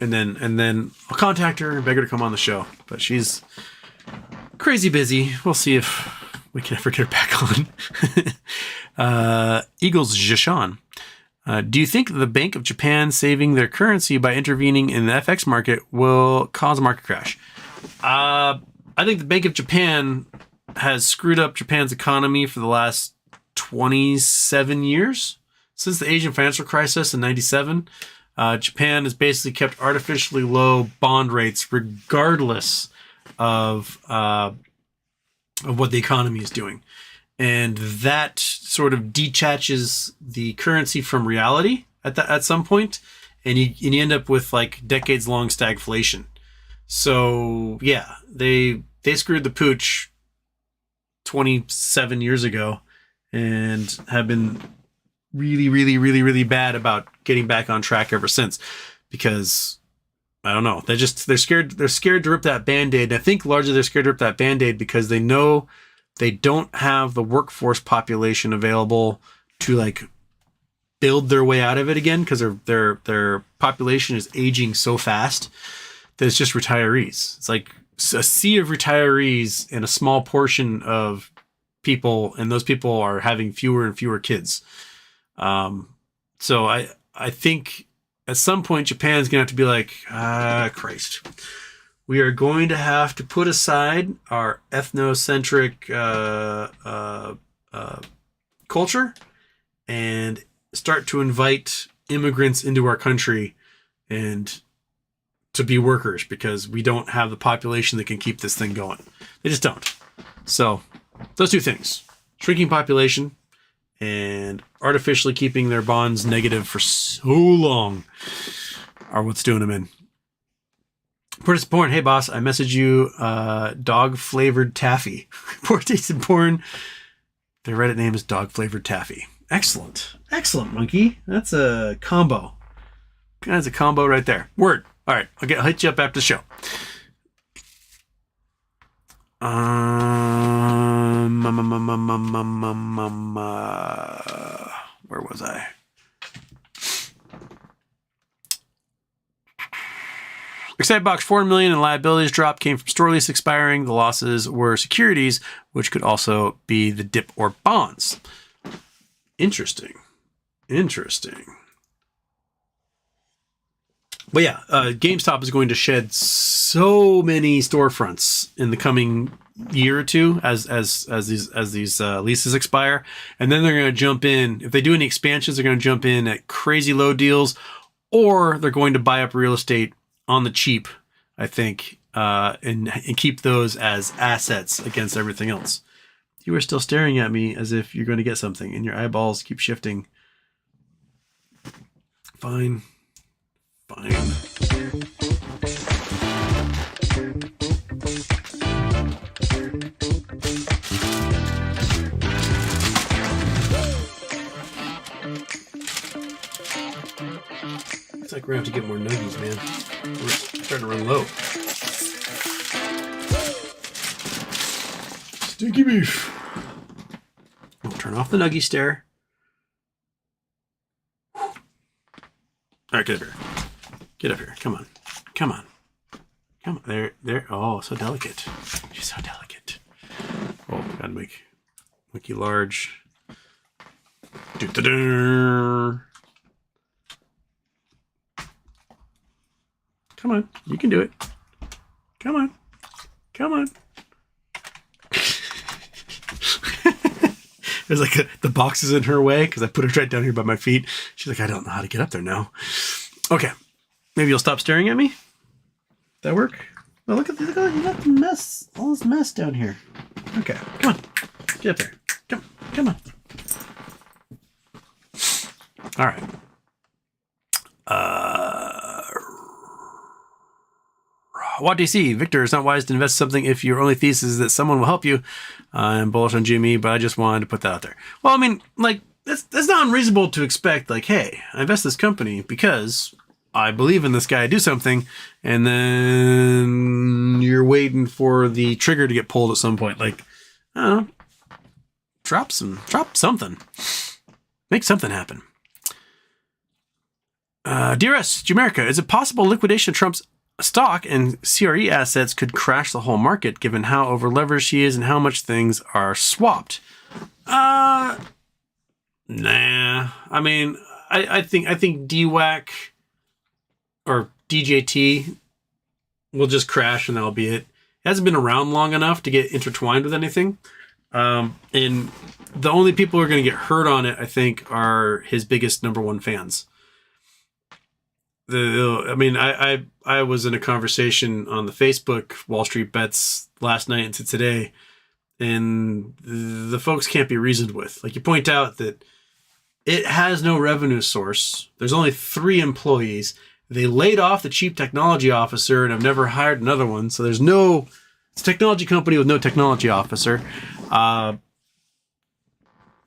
And then I'll contact her and beg her to come on the show. But she's crazy busy. We'll see if we can ever get her back on. Eagles Jishan. Do you think the Bank of Japan saving their currency by intervening in the FX market will cause a market crash? I think the Bank of Japan has screwed up Japan's economy for the last 27 years. Since the Asian financial crisis in 97, Japan has basically kept artificially low bond rates regardless of what the economy is doing. And that sort of detaches the currency from reality at some point, and you end up with like decades-long stagflation. So yeah, they screwed the pooch 27 years ago, and have been really bad about getting back on track ever since. Because I don't know, they're scared to rip that Band-Aid. And I think largely they're scared to rip that Band-Aid because they know they don't have the workforce population available to like build their way out of it again, because their population is aging so fast that it's just retirees. It's like a sea of retirees and a small portion of people, and those people are having fewer and fewer kids. So I think at some point Japan's gonna have to be like, Christ, we are going to have to put aside our ethnocentric culture and start to invite immigrants into our country and to be workers, because we don't have the population that can keep this thing going. They just don't. So those two things, shrinking population and artificially keeping their bonds negative for so long, are what's doing them in. Portis Porn, hey boss, I messaged you dog flavored taffy. Poor tasted porn. Their Reddit name is dog flavored taffy. Excellent, Monkey. That's a combo. That's a combo right there. Word. All right, I'll hit you up after the show. Where was I? Excite Box, $4 million in liabilities drop came from store lease expiring. The losses were securities, which could also be the dip or bonds. Interesting. But yeah, GameStop is going to shed so many storefronts in the coming year or two as these leases expire, and then they're going to jump in. If they do any expansions, they're going to jump in at crazy low deals, or they're going to buy up real estate on the cheap, I think, and keep those as assets against everything else. You are still staring at me as if you're going to get something, and your eyeballs keep shifting. Fine. Looks like we're going to have to get more nuggies, man. We're starting to run low. Stinky beef. We'll turn off the nuggie stare. All right, get up here. Come on. There. Oh, so delicate. She's so delicate. Gotta make you large. Doo-doo-doo. Come on, you can do it. Come on. Come on. There's like the box is in her way because I put her right down here by my feet. She's like, I don't know how to get up there now. Okay. Maybe you'll stop staring at me? That work? Oh, look at you got the mess, all this mess down here. Okay, come on. Get up there. Come on. All right. What do you see? Victor, it's not wise to invest in something if your only thesis is that someone will help you. I'm bullish on Jimmy, but I just wanted to put that out there. Well, I mean, like, that's not unreasonable to expect, like, hey, I invest in this company because I believe in this guy to do something, and then you're waiting for the trigger to get pulled at some point. Like, I don't know, drop something. Make something happen. DRS, Jamaica, is it possible liquidation of Trump's stock and CRE assets could crash the whole market given how over leveraged he is and how much things are swapped? Nah. I mean, I think DWAC or DJT will just crash and that'll be it. It hasn't been around long enough to get intertwined with anything. And the only people who are going to get hurt on it, I think, are his biggest number one fans. I was in a conversation on the Facebook Wall Street Bets last night into today, and the folks can't be reasoned with. Like, you point out that it has no revenue source. There's only 3 employees. They laid off the chief technology officer and have never hired another one. So it's a technology company with no technology officer. They're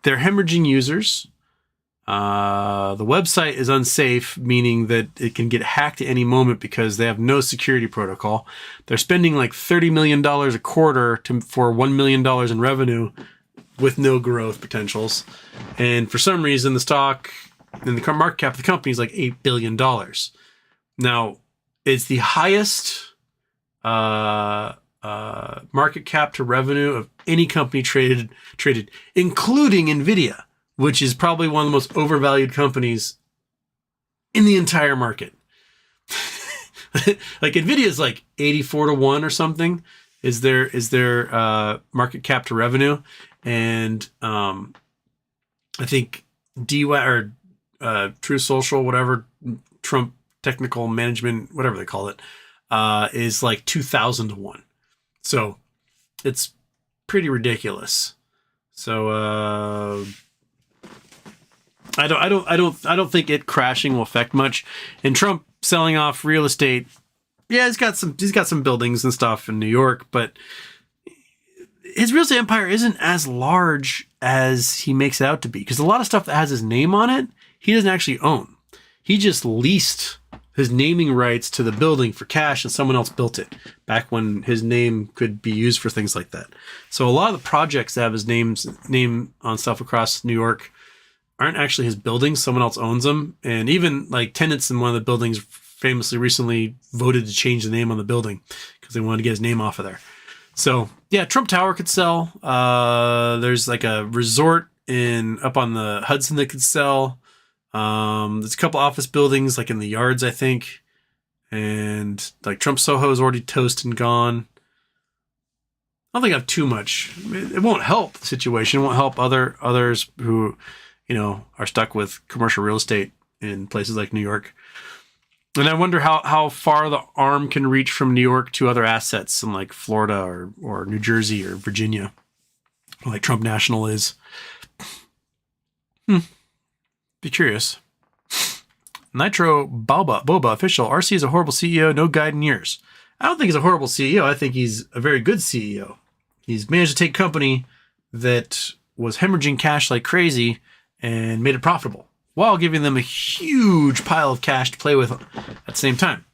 hemorrhaging users. The website is unsafe, meaning that it can get hacked at any moment because they have no security protocol. They're spending like $30 million a quarter for $1 million in revenue with no growth potentials. And for some reason, the stock and the market cap of the company is like $8 billion. Now, it's the highest market cap to revenue of any company traded, including NVIDIA, which is probably one of the most overvalued companies in the entire market. Like, NVIDIA is like 84 to 1 or something is their market cap to revenue. And I think DWA or True Social, whatever, Trump Technical Management, whatever they call it, is like 2,000 to 1. So it's pretty ridiculous. So I don't think it crashing will affect much. And Trump selling off real estate, yeah, he's got some buildings and stuff in New York, but his real estate empire isn't as large as he makes it out to be, because a lot of stuff that has his name on it, he doesn't actually own. He just leased his naming rights to the building for cash, and someone else built it back when his name could be used for things like that. So a lot of the projects that have his name on stuff across New York aren't actually his buildings. Someone else owns them. And even like tenants in one of the buildings famously recently voted to change the name on the building because they wanted to get his name off of there. So yeah, Trump Tower could sell. There's like a resort up on the Hudson that could sell. There's a couple office buildings like in the yards, I think. And like Trump Soho is already toast and gone. I don't think I have too much. It won't help the situation. It won't help others who, are stuck with commercial real estate in places like New York. And I wonder how far the arm can reach from New York to other assets in like Florida or New Jersey or Virginia, like Trump National is. Be curious. Nitro Boba official. RC is a horrible CEO. No guide in years. I don't think he's a horrible CEO. I think he's a very good CEO. He's managed to take a company that was hemorrhaging cash like crazy and made it profitable while giving them a huge pile of cash to play with at the same time.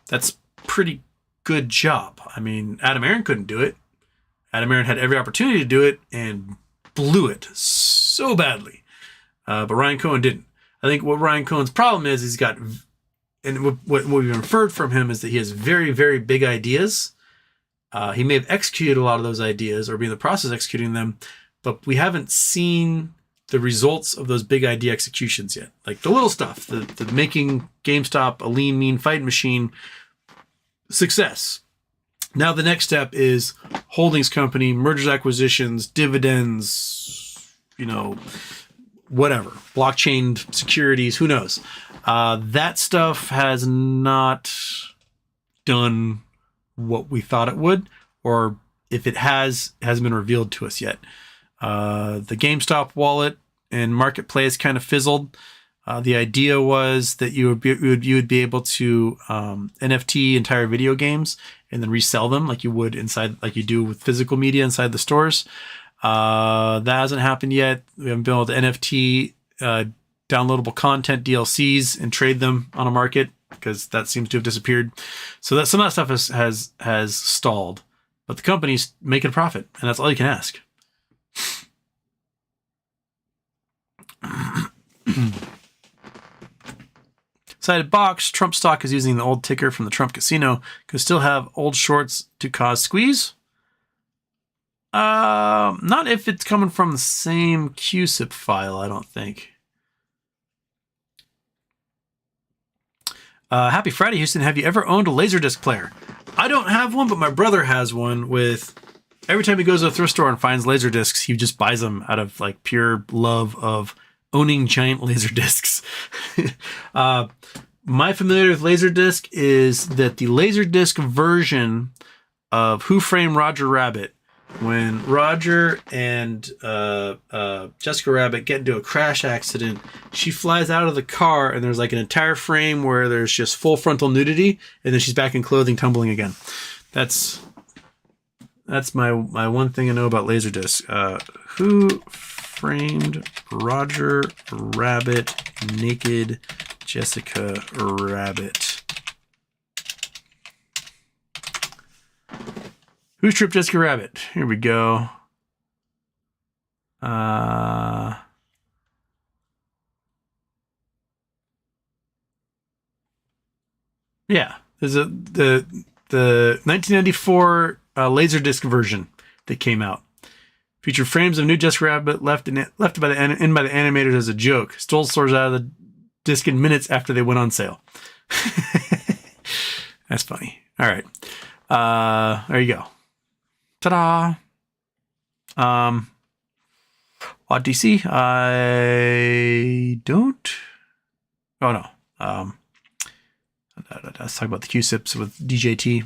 That's pretty good job. I mean, Adam Aaron couldn't do it. Adam Aaron had every opportunity to do it and blew it so badly. But Ryan Cohen didn't. I think what Ryan Cohen's problem is he's got, and what we've inferred from him is that he has very, very big ideas He may have executed a lot of those ideas or be in the process of executing them, but we haven't seen the results of those big idea executions yet. Like the little stuff, the making GameStop a lean, mean fight machine, success. Now the next step is holdings company, mergers, acquisitions, dividends, whatever, blockchain securities, who knows? That stuff has not done what we thought it would, or if it hasn't been revealed to us yet. The GameStop wallet and marketplace kind of fizzled. The idea was that you would be able to NFT entire video games and then resell them like you would like you do with physical media inside the stores. That hasn't happened yet. We haven't been able to NFT downloadable content DLCs and trade them on a market because that seems to have disappeared. So that some of that stuff has stalled, but the company's making a profit, and that's all you can ask. Cited box, Trump stock is using the old ticker from the Trump casino. Could still have old shorts to cause squeeze. Not if it's coming from the same QSIP file, I don't think. Happy Friday, Houston. Have you ever owned a Laserdisc player? I don't have one, but my brother has one. Every time he goes to a thrift store and finds Laserdiscs, he just buys them out of like pure love of owning giant Laserdiscs. My familiarity with Laserdisc is that the Laserdisc version of Who Framed Roger Rabbit, when Roger and Jessica Rabbit get into a crash accident, she flies out of the car and there's like an entire frame where there's just full frontal nudity, and then she's back in clothing tumbling again. That's my one thing I know about Laserdisc. Who Framed Roger Rabbit Naked Jessica Rabbit. Who stripped Jessica Rabbit? Here we go. Yeah, there's the 1994 Laserdisc version that came out. Featured frames of new Jessica Rabbit left by the animators as a joke. Stole stores out of the disc in minutes after they went on sale. That's funny. All right. There you go. Ta-da. What DC? I don't. Oh no. Let's talk about the QSIPs with DJT.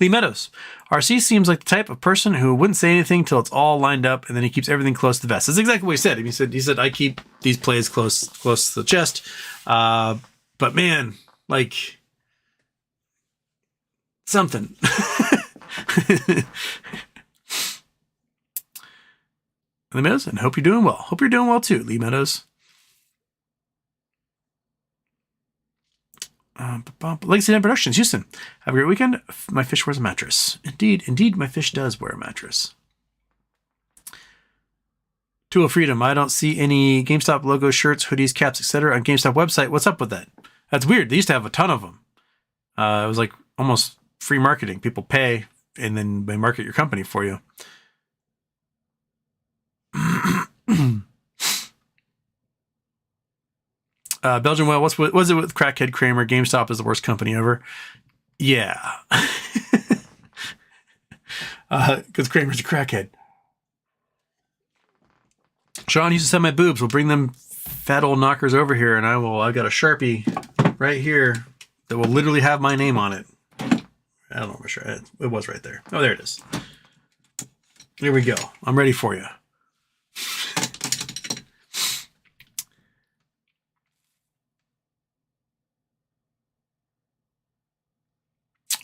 Lee Meadows. RC seems like the type of person who wouldn't say anything till it's all lined up, and then he keeps everything close to the vest. That's exactly what he said. He said I keep these plays close to the chest. But man, like something. Lee Meadows, and hope you're doing well. Hope you're doing well too, Lee Meadows. Legacy Net Productions, Houston. Have a great weekend. My fish wears a mattress. Indeed, my fish does wear a mattress. Tool of Freedom. I don't see any GameStop logo shirts, hoodies, caps, etc. on GameStop website. What's up with that? That's weird. They used to have a ton of them. It was like almost free marketing. People pay and then they market your company for you. Belgian Well, was it with Crackhead Kramer? GameStop is the worst company ever. Yeah. Because Kramer's a crackhead. Sean used to send my boobs. We'll bring them fat old knockers over here, and I've got a Sharpie right here that will literally have my name on it. I don't know for sure. It was right there. Oh, there it is. Here we go. I'm ready for you.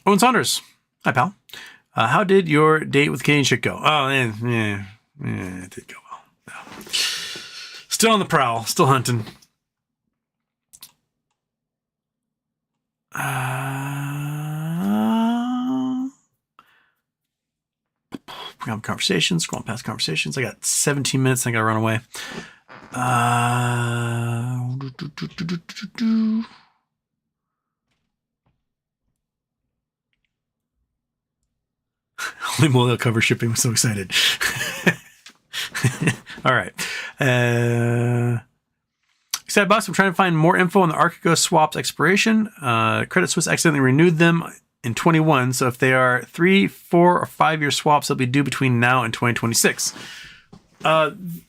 Owen Saunders. Hi, pal. How did your date with Canadian chick go? Oh, it did go well. No. Still on the prowl. Still hunting. Conversations. Scrolling past conversations. I got 17 minutes. I got to run away. Holy moly, I'll cover shipping. I'm so excited. All right. Excited box. I'm trying to find more info on the Archegos swaps expiration. Credit Suisse accidentally renewed them in 21. So if they are 3, 4, or 5 year swaps, they'll be due between now and 2026. I'm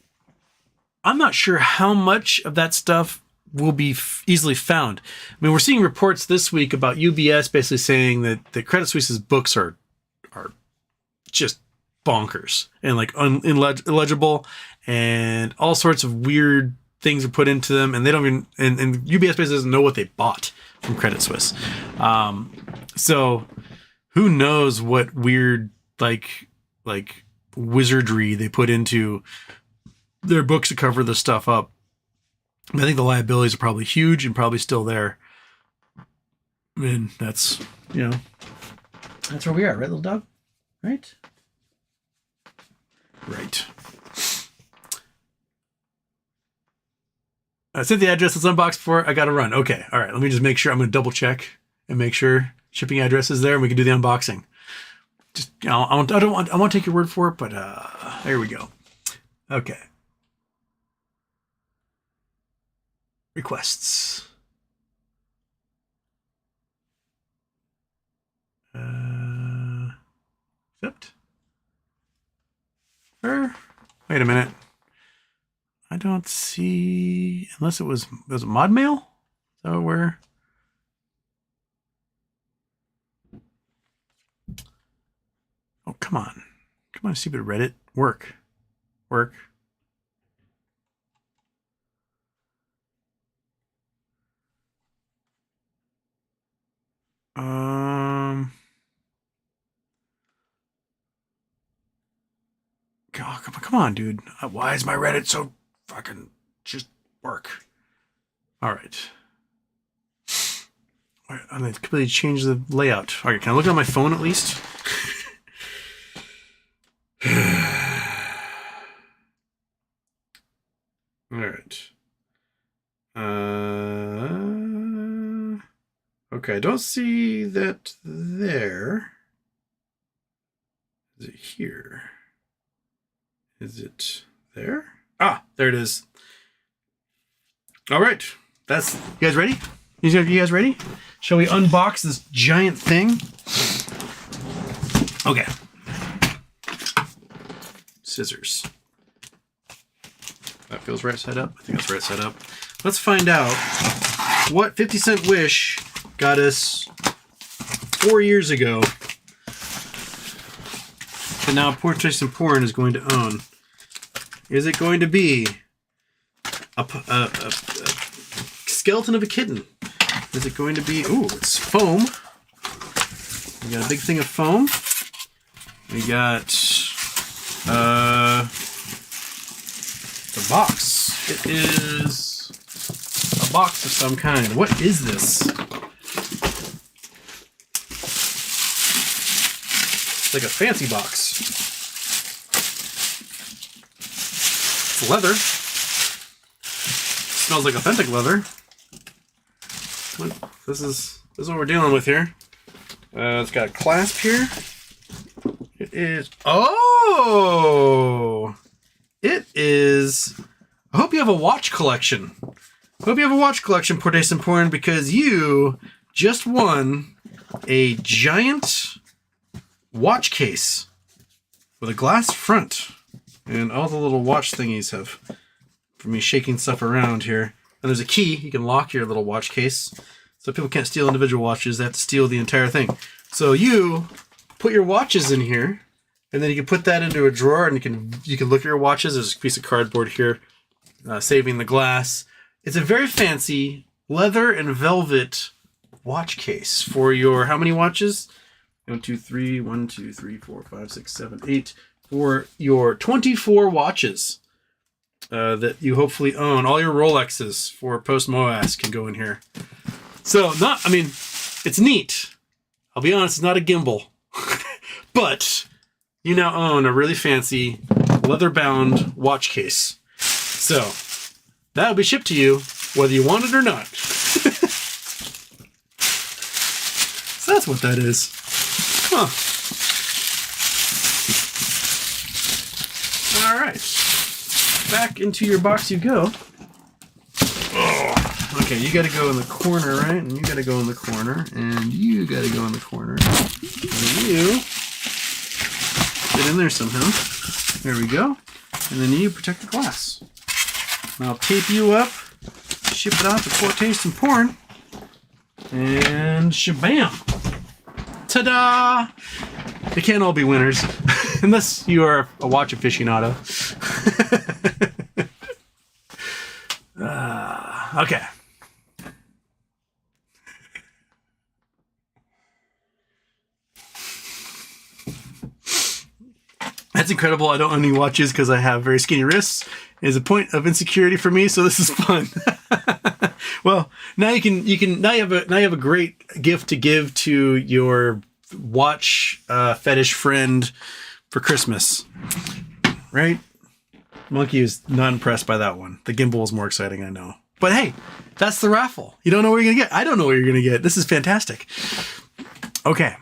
not sure how much of that stuff will be easily found. I mean, we're seeing reports this week about UBS basically saying that the Credit Suisse's books are just bonkers and like illegible, and all sorts of weird things are put into them, and they don't even, and UBS basically doesn't know what they bought from Credit Suisse. So who knows what weird like wizardry they put into their books to cover this stuff up. I think the liabilities are probably huge and probably still there. And that's, that's where we are, right, little dog? Right? Right. I sent the address that's unboxed before. I got to run. Okay. All right. Let me just make sure. I'm going to double check and make sure shipping address is there, and we can do the unboxing. Just, I want to take your word for it, but there we go. Okay. Requests. Accept. Wait a minute. I don't see, unless was it mod mail? So where? Oh, come on. Come on, stupid Reddit. Work. God, come on, dude. Why is my Reddit so fucking just work? All right. I'm going to completely change the layout. All right, can I look at my phone at least? All right. Okay, I don't see that there. Is it here? Is it there? Ah, there it is. All right. You guys ready? You guys ready? Shall we unbox this giant thing? Okay. Scissors. That feels right side up. I think that's right side up. Let's find out what 50 Cent Wish got us 4 years ago that now Poor Taste and Porn is going to own. Is it going to be a skeleton of a kitten? Is it going to be... Ooh, it's foam. We got a big thing of foam. We got the box. It is a box of some kind. What is this? It's like a fancy box. It's leather. Smells like authentic leather. This is what we're dealing with here. It's got a clasp here. It is... Oh! It is... I hope you have a watch collection. Poor Taste and Porn, because you just won a giant watch case with a glass front. And all the little watch thingies have... For me shaking stuff around here. And there's a key. You can lock your little watch case. So people can't steal individual watches. They have to steal the entire thing. So you put your watches in here, and then you can put that into a drawer, and you can look at your watches. There's a piece of cardboard here, saving the glass. It's a very fancy leather and velvet watch case for your, how many watches? 1, 2, 3, 4, 5, 6, 7, 8. For your 24 watches. That you hopefully own. All your Rolexes for post-MOAS can go in here. So, it's neat. I'll be honest, it's not a gimbal. But you now own a really fancy leather-bound watch case. So, that'll be shipped to you whether you want it or not. So that's what that is. Huh. All right. Back into your box you go. Oh, okay, you got to go in the corner, right? And you got to go in the corner. And you got to go in the corner. And you get in there somehow. There we go. And then you protect the glass. And I'll tape you up, ship it out to Poor Taste and Porn. And shabam. Ta-da! They can't all be winners. Unless you are a watch aficionado. Okay. That's incredible. I don't own any watches because I have very skinny wrists. It is a point of insecurity for me, so this is fun. Well, now you have a great gift to give to your watch fetish friend for Christmas, right? Monkey is not impressed by that one. The gimbal is more exciting, I know. But hey, that's the raffle. You don't know what you're gonna get. I don't know what you're gonna get. This is fantastic. Okay.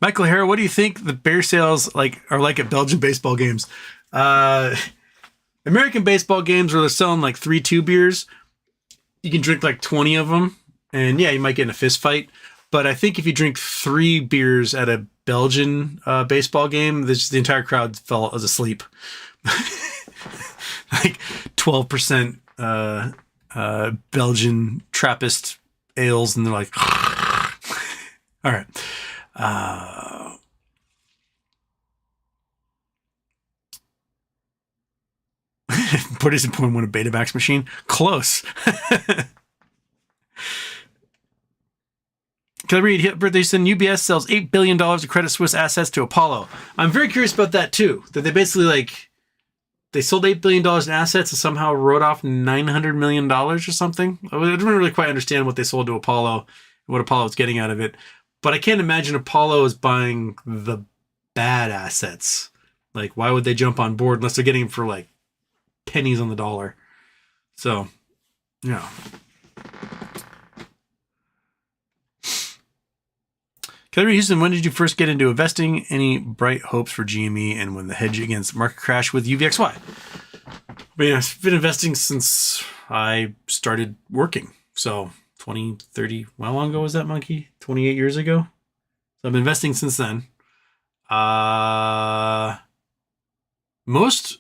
Michael Hara, what do you think the beer sales are like at Belgian baseball games? American baseball games where they're selling like 3-2 beers, you can drink like 20 of them, and yeah, you might get in a fist fight. But I think if you drink 3 beers at a Belgian baseball game, the entire crowd fell asleep. Like 12% Belgian Trappist ales, and they're like, all right. British and Porn won a Betamax machine. Close. Can I read? Birthday said UBS sells $8 billion of Credit Suisse assets to Apollo. I'm very curious about that too. That they basically they sold $8 billion in assets and somehow wrote off $900 million or something. I didn't really quite understand what they sold to Apollo and what Apollo was getting out of it. But I can't imagine Apollo is buying the bad assets. Like, why would they jump on board unless they're getting them for like pennies on the dollar? So, yeah. Kelly Houston, when did you first get into investing? Any bright hopes for GME and when the hedge against market crash with UVXY? I mean, I've been investing since I started working. So 20, 30, how long ago was that, Monkey? 28 years ago? So I've been investing since then. Most,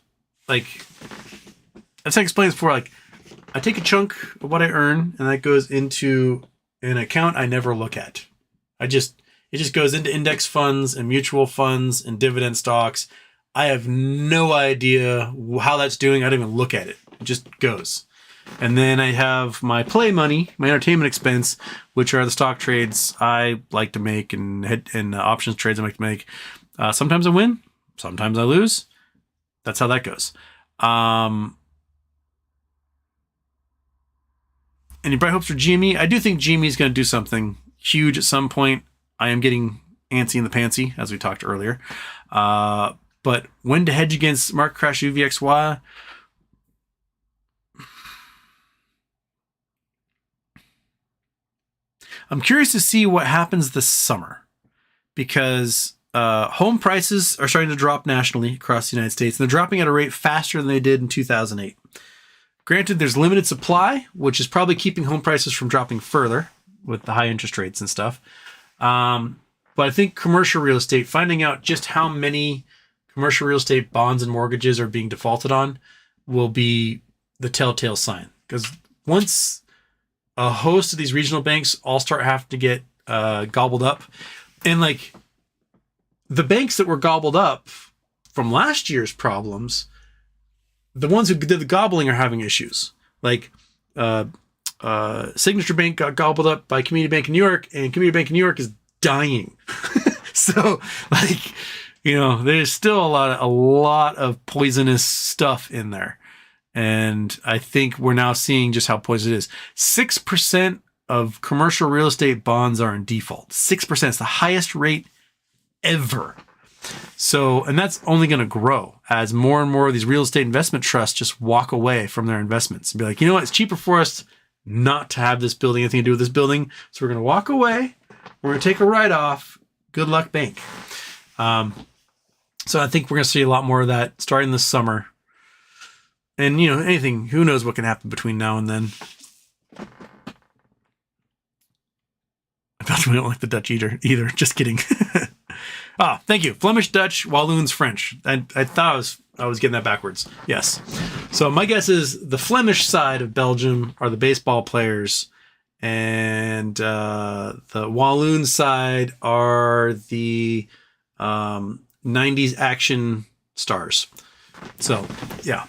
as I explained before, I take a chunk of what I earn and that goes into an account I never look at. It just goes into index funds and mutual funds and dividend stocks. I have no idea how that's doing. I don't even look at it. It just goes. And then I have my play money, my entertainment expense, which are the stock trades I like to make and options trades I like to make. Sometimes I win, sometimes I lose. That's how that goes. Any bright hopes for GME? I do think GME is going to do something huge at some point. I am getting antsy in the pantsy, as we talked earlier. But when to hedge against market crash UVXY? I'm curious to see what happens this summer, because home prices are starting to drop nationally across the United States, and they're dropping at a rate faster than they did in 2008. Granted, there's limited supply, which is probably keeping home prices from dropping further with the high interest rates and stuff. But I think commercial real estate, finding out just how many commercial real estate bonds and mortgages are being defaulted on will be the telltale sign. Because once a host of these regional banks all start having to get gobbled up, and the banks that were gobbled up from last year's problems, the ones who did the gobbling are having issues. Signature Bank got gobbled up by Community Bank in New York, and Community Bank in New York is dying. So, there's still a lot of poisonous stuff in there. And I think we're now seeing just how poisonous it is. 6% of commercial real estate bonds are in default. 6% is the highest rate ever. So, and that's only going to grow as more and more of these real estate investment trusts just walk away from their investments and be like, you know what, it's cheaper for us not to have this building anything to do with this building. So we're going to walk away. We're going to take a ride off. Good luck, bank. So I think we're going to see a lot more of that starting this summer. And, you know, anything, who knows what can happen between now and then. I thought we don't like the Dutch either. Just kidding. Thank you. Flemish, Dutch, Walloons, French. I thought I was getting that backwards. Yes. So my guess is the Flemish side of Belgium are the baseball players, and the Walloon side are the 90s action stars. So, yeah.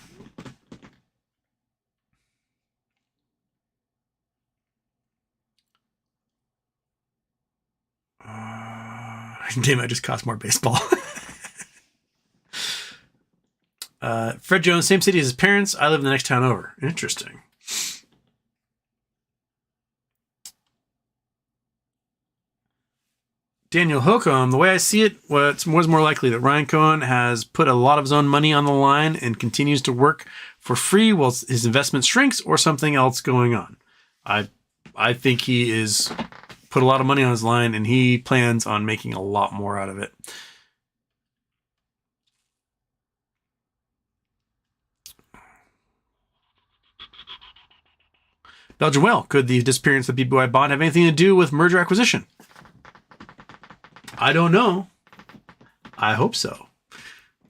Damn, I just cost more baseball. Fred Jones, same city as his parents. I live in the next town over. Interesting. Daniel Holcomb, the way I see it, what's more likely that Ryan Cohen has put a lot of his own money on the line and continues to work for free while his investment shrinks, or something else going on. I think he is put a lot of money on his line and he plans on making a lot more out of it. Belgian Whale, could the disappearance of the BBBY bond have anything to do with merger acquisition? I don't know. I hope so.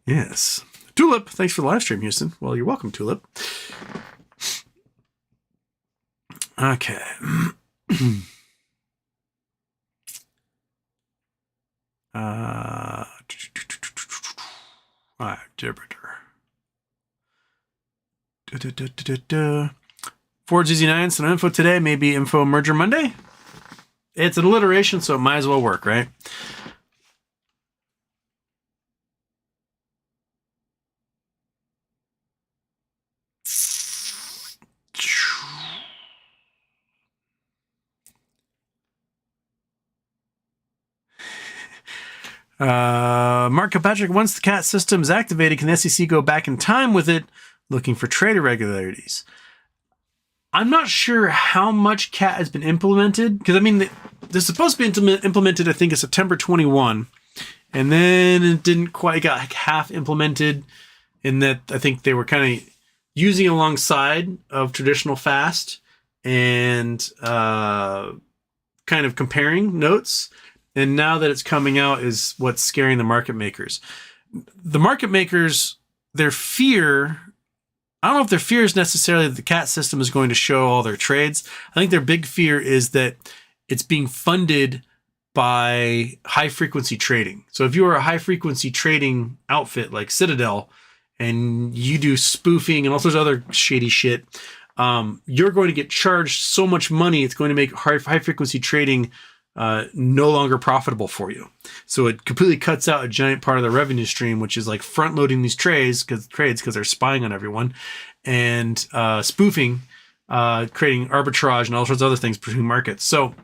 Yes. Tulip, thanks for the live stream, Houston. Well, you're welcome, Tulip. Okay. All right, Ford's Easy 9, so no info today, maybe info merger Monday. It's an alliteration, so it might as well work, right? Mark Kilpatrick, once the CAT system is activated, can the SEC go back in time with it, looking for trade irregularities? I'm not sure how much CAT has been implemented, because I mean, they're supposed to be implemented, I think, in September 21, and then it didn't quite got like half implemented. In that, I think they were kind of using alongside of traditional FAST and kind of comparing notes. And now that it's coming out is what's scaring the market makers. The market makers, their fear, I don't know if their fear is necessarily that the CAT system is going to show all their trades. I think their big fear is that it's being funded by high frequency trading. So if you are a high frequency trading outfit like Citadel and you do spoofing and all sorts of other shady shit, you're going to get charged so much money, it's going to make high frequency trading no longer profitable for you. So it completely cuts out a giant part of the revenue stream, which is like front loading these trades because they're spying on everyone, and spoofing, creating arbitrage and all sorts of other things between markets. So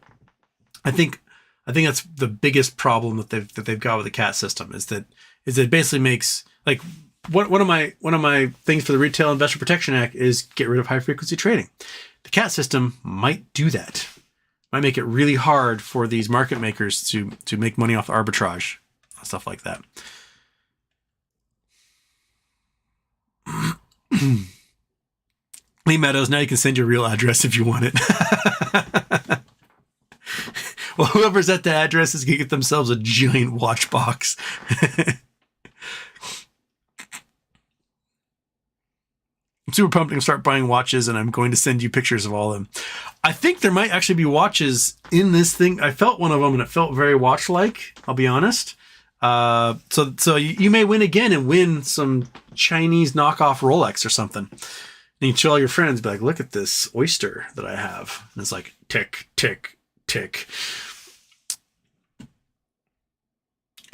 I think that's the biggest problem that they've got with the CAT system is that it basically makes like one of my things for the Retail Investor Protection Act is get rid of high frequency trading. The CAT system might do that. Might make it really hard for these market makers to make money off arbitrage, stuff like that. Lee Meadows, now you can send your real address if you want it. Well, whoever's at the address is going to get themselves a giant watch box. I'm super pumped to start buying watches, and I'm going to send you pictures of all of them. I think there might actually be watches in this thing. I felt one of them, and it felt very watch-like, I'll be honest. So you may win again and win some Chinese knockoff Rolex or something. And you can show all your friends, be like, look at this oyster that I have. And it's like, tick, tick, tick.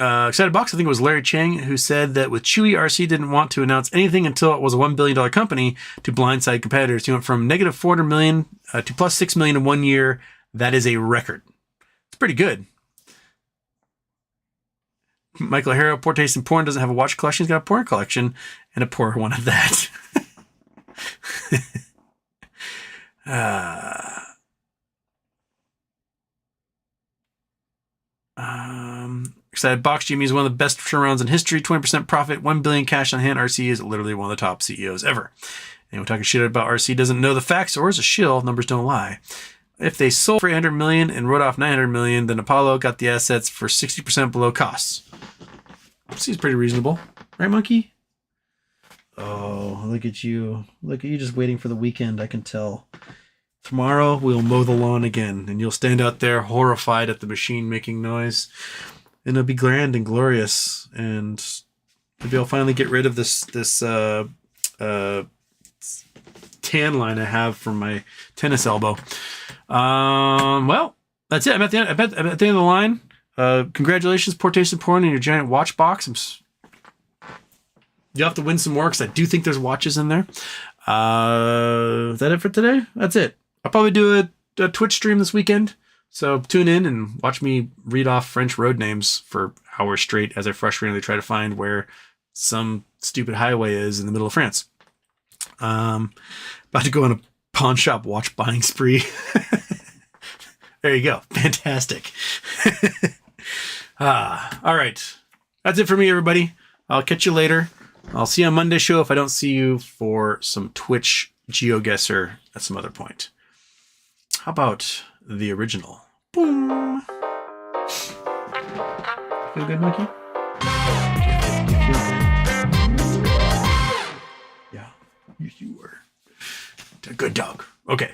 Excited Box, I think it was Larry Chang who said that with Chewy, RC didn't want to announce anything until it was a $1 billion company to blindside competitors. He went from negative 400 million to plus 6 million in 1 year. That is a record. It's pretty good. Michael Harrow, Poor Taste in Porn, doesn't have a watch collection. He's got a porn collection and a poor one of that. Excited Box Jimmy is one of the best turnarounds in history. 20% profit, 1 billion cash on hand. RC is literally one of the top CEOs ever. Anyone talking shit about RC doesn't know the facts or is a shill. Numbers don't lie. If they sold for 800 million and wrote off 900 million, then Apollo got the assets for 60% below costs. Seems pretty reasonable, right, Monkey? Oh, look at you! Look at you, just waiting for the weekend. I can tell. Tomorrow we'll mow the lawn again, and you'll stand out there horrified at the machine making noise, and it'll be grand and glorious, and maybe I'll finally get rid of this tan line I have from my tennis elbow. Well, that's it. I'm at the end of the line. Congratulations, Poor Taste in Porn, in your giant watch box. You'll have to win some more because I do think there's watches in there. Is that it for today? That's it. I'll probably do a Twitch stream this weekend. So tune in and watch me read off French road names for hours straight as I frustratingly try to find where some stupid highway is in the middle of France. About to go on a pawn shop watch buying spree. There you go. Fantastic. All right. That's it for me, everybody. I'll catch you later. I'll see you on Monday's show if I don't see you for some Twitch GeoGuessr at some other point. How about the original? Boom. Feel good, Mikey? Yeah, you were a good dog. Okay.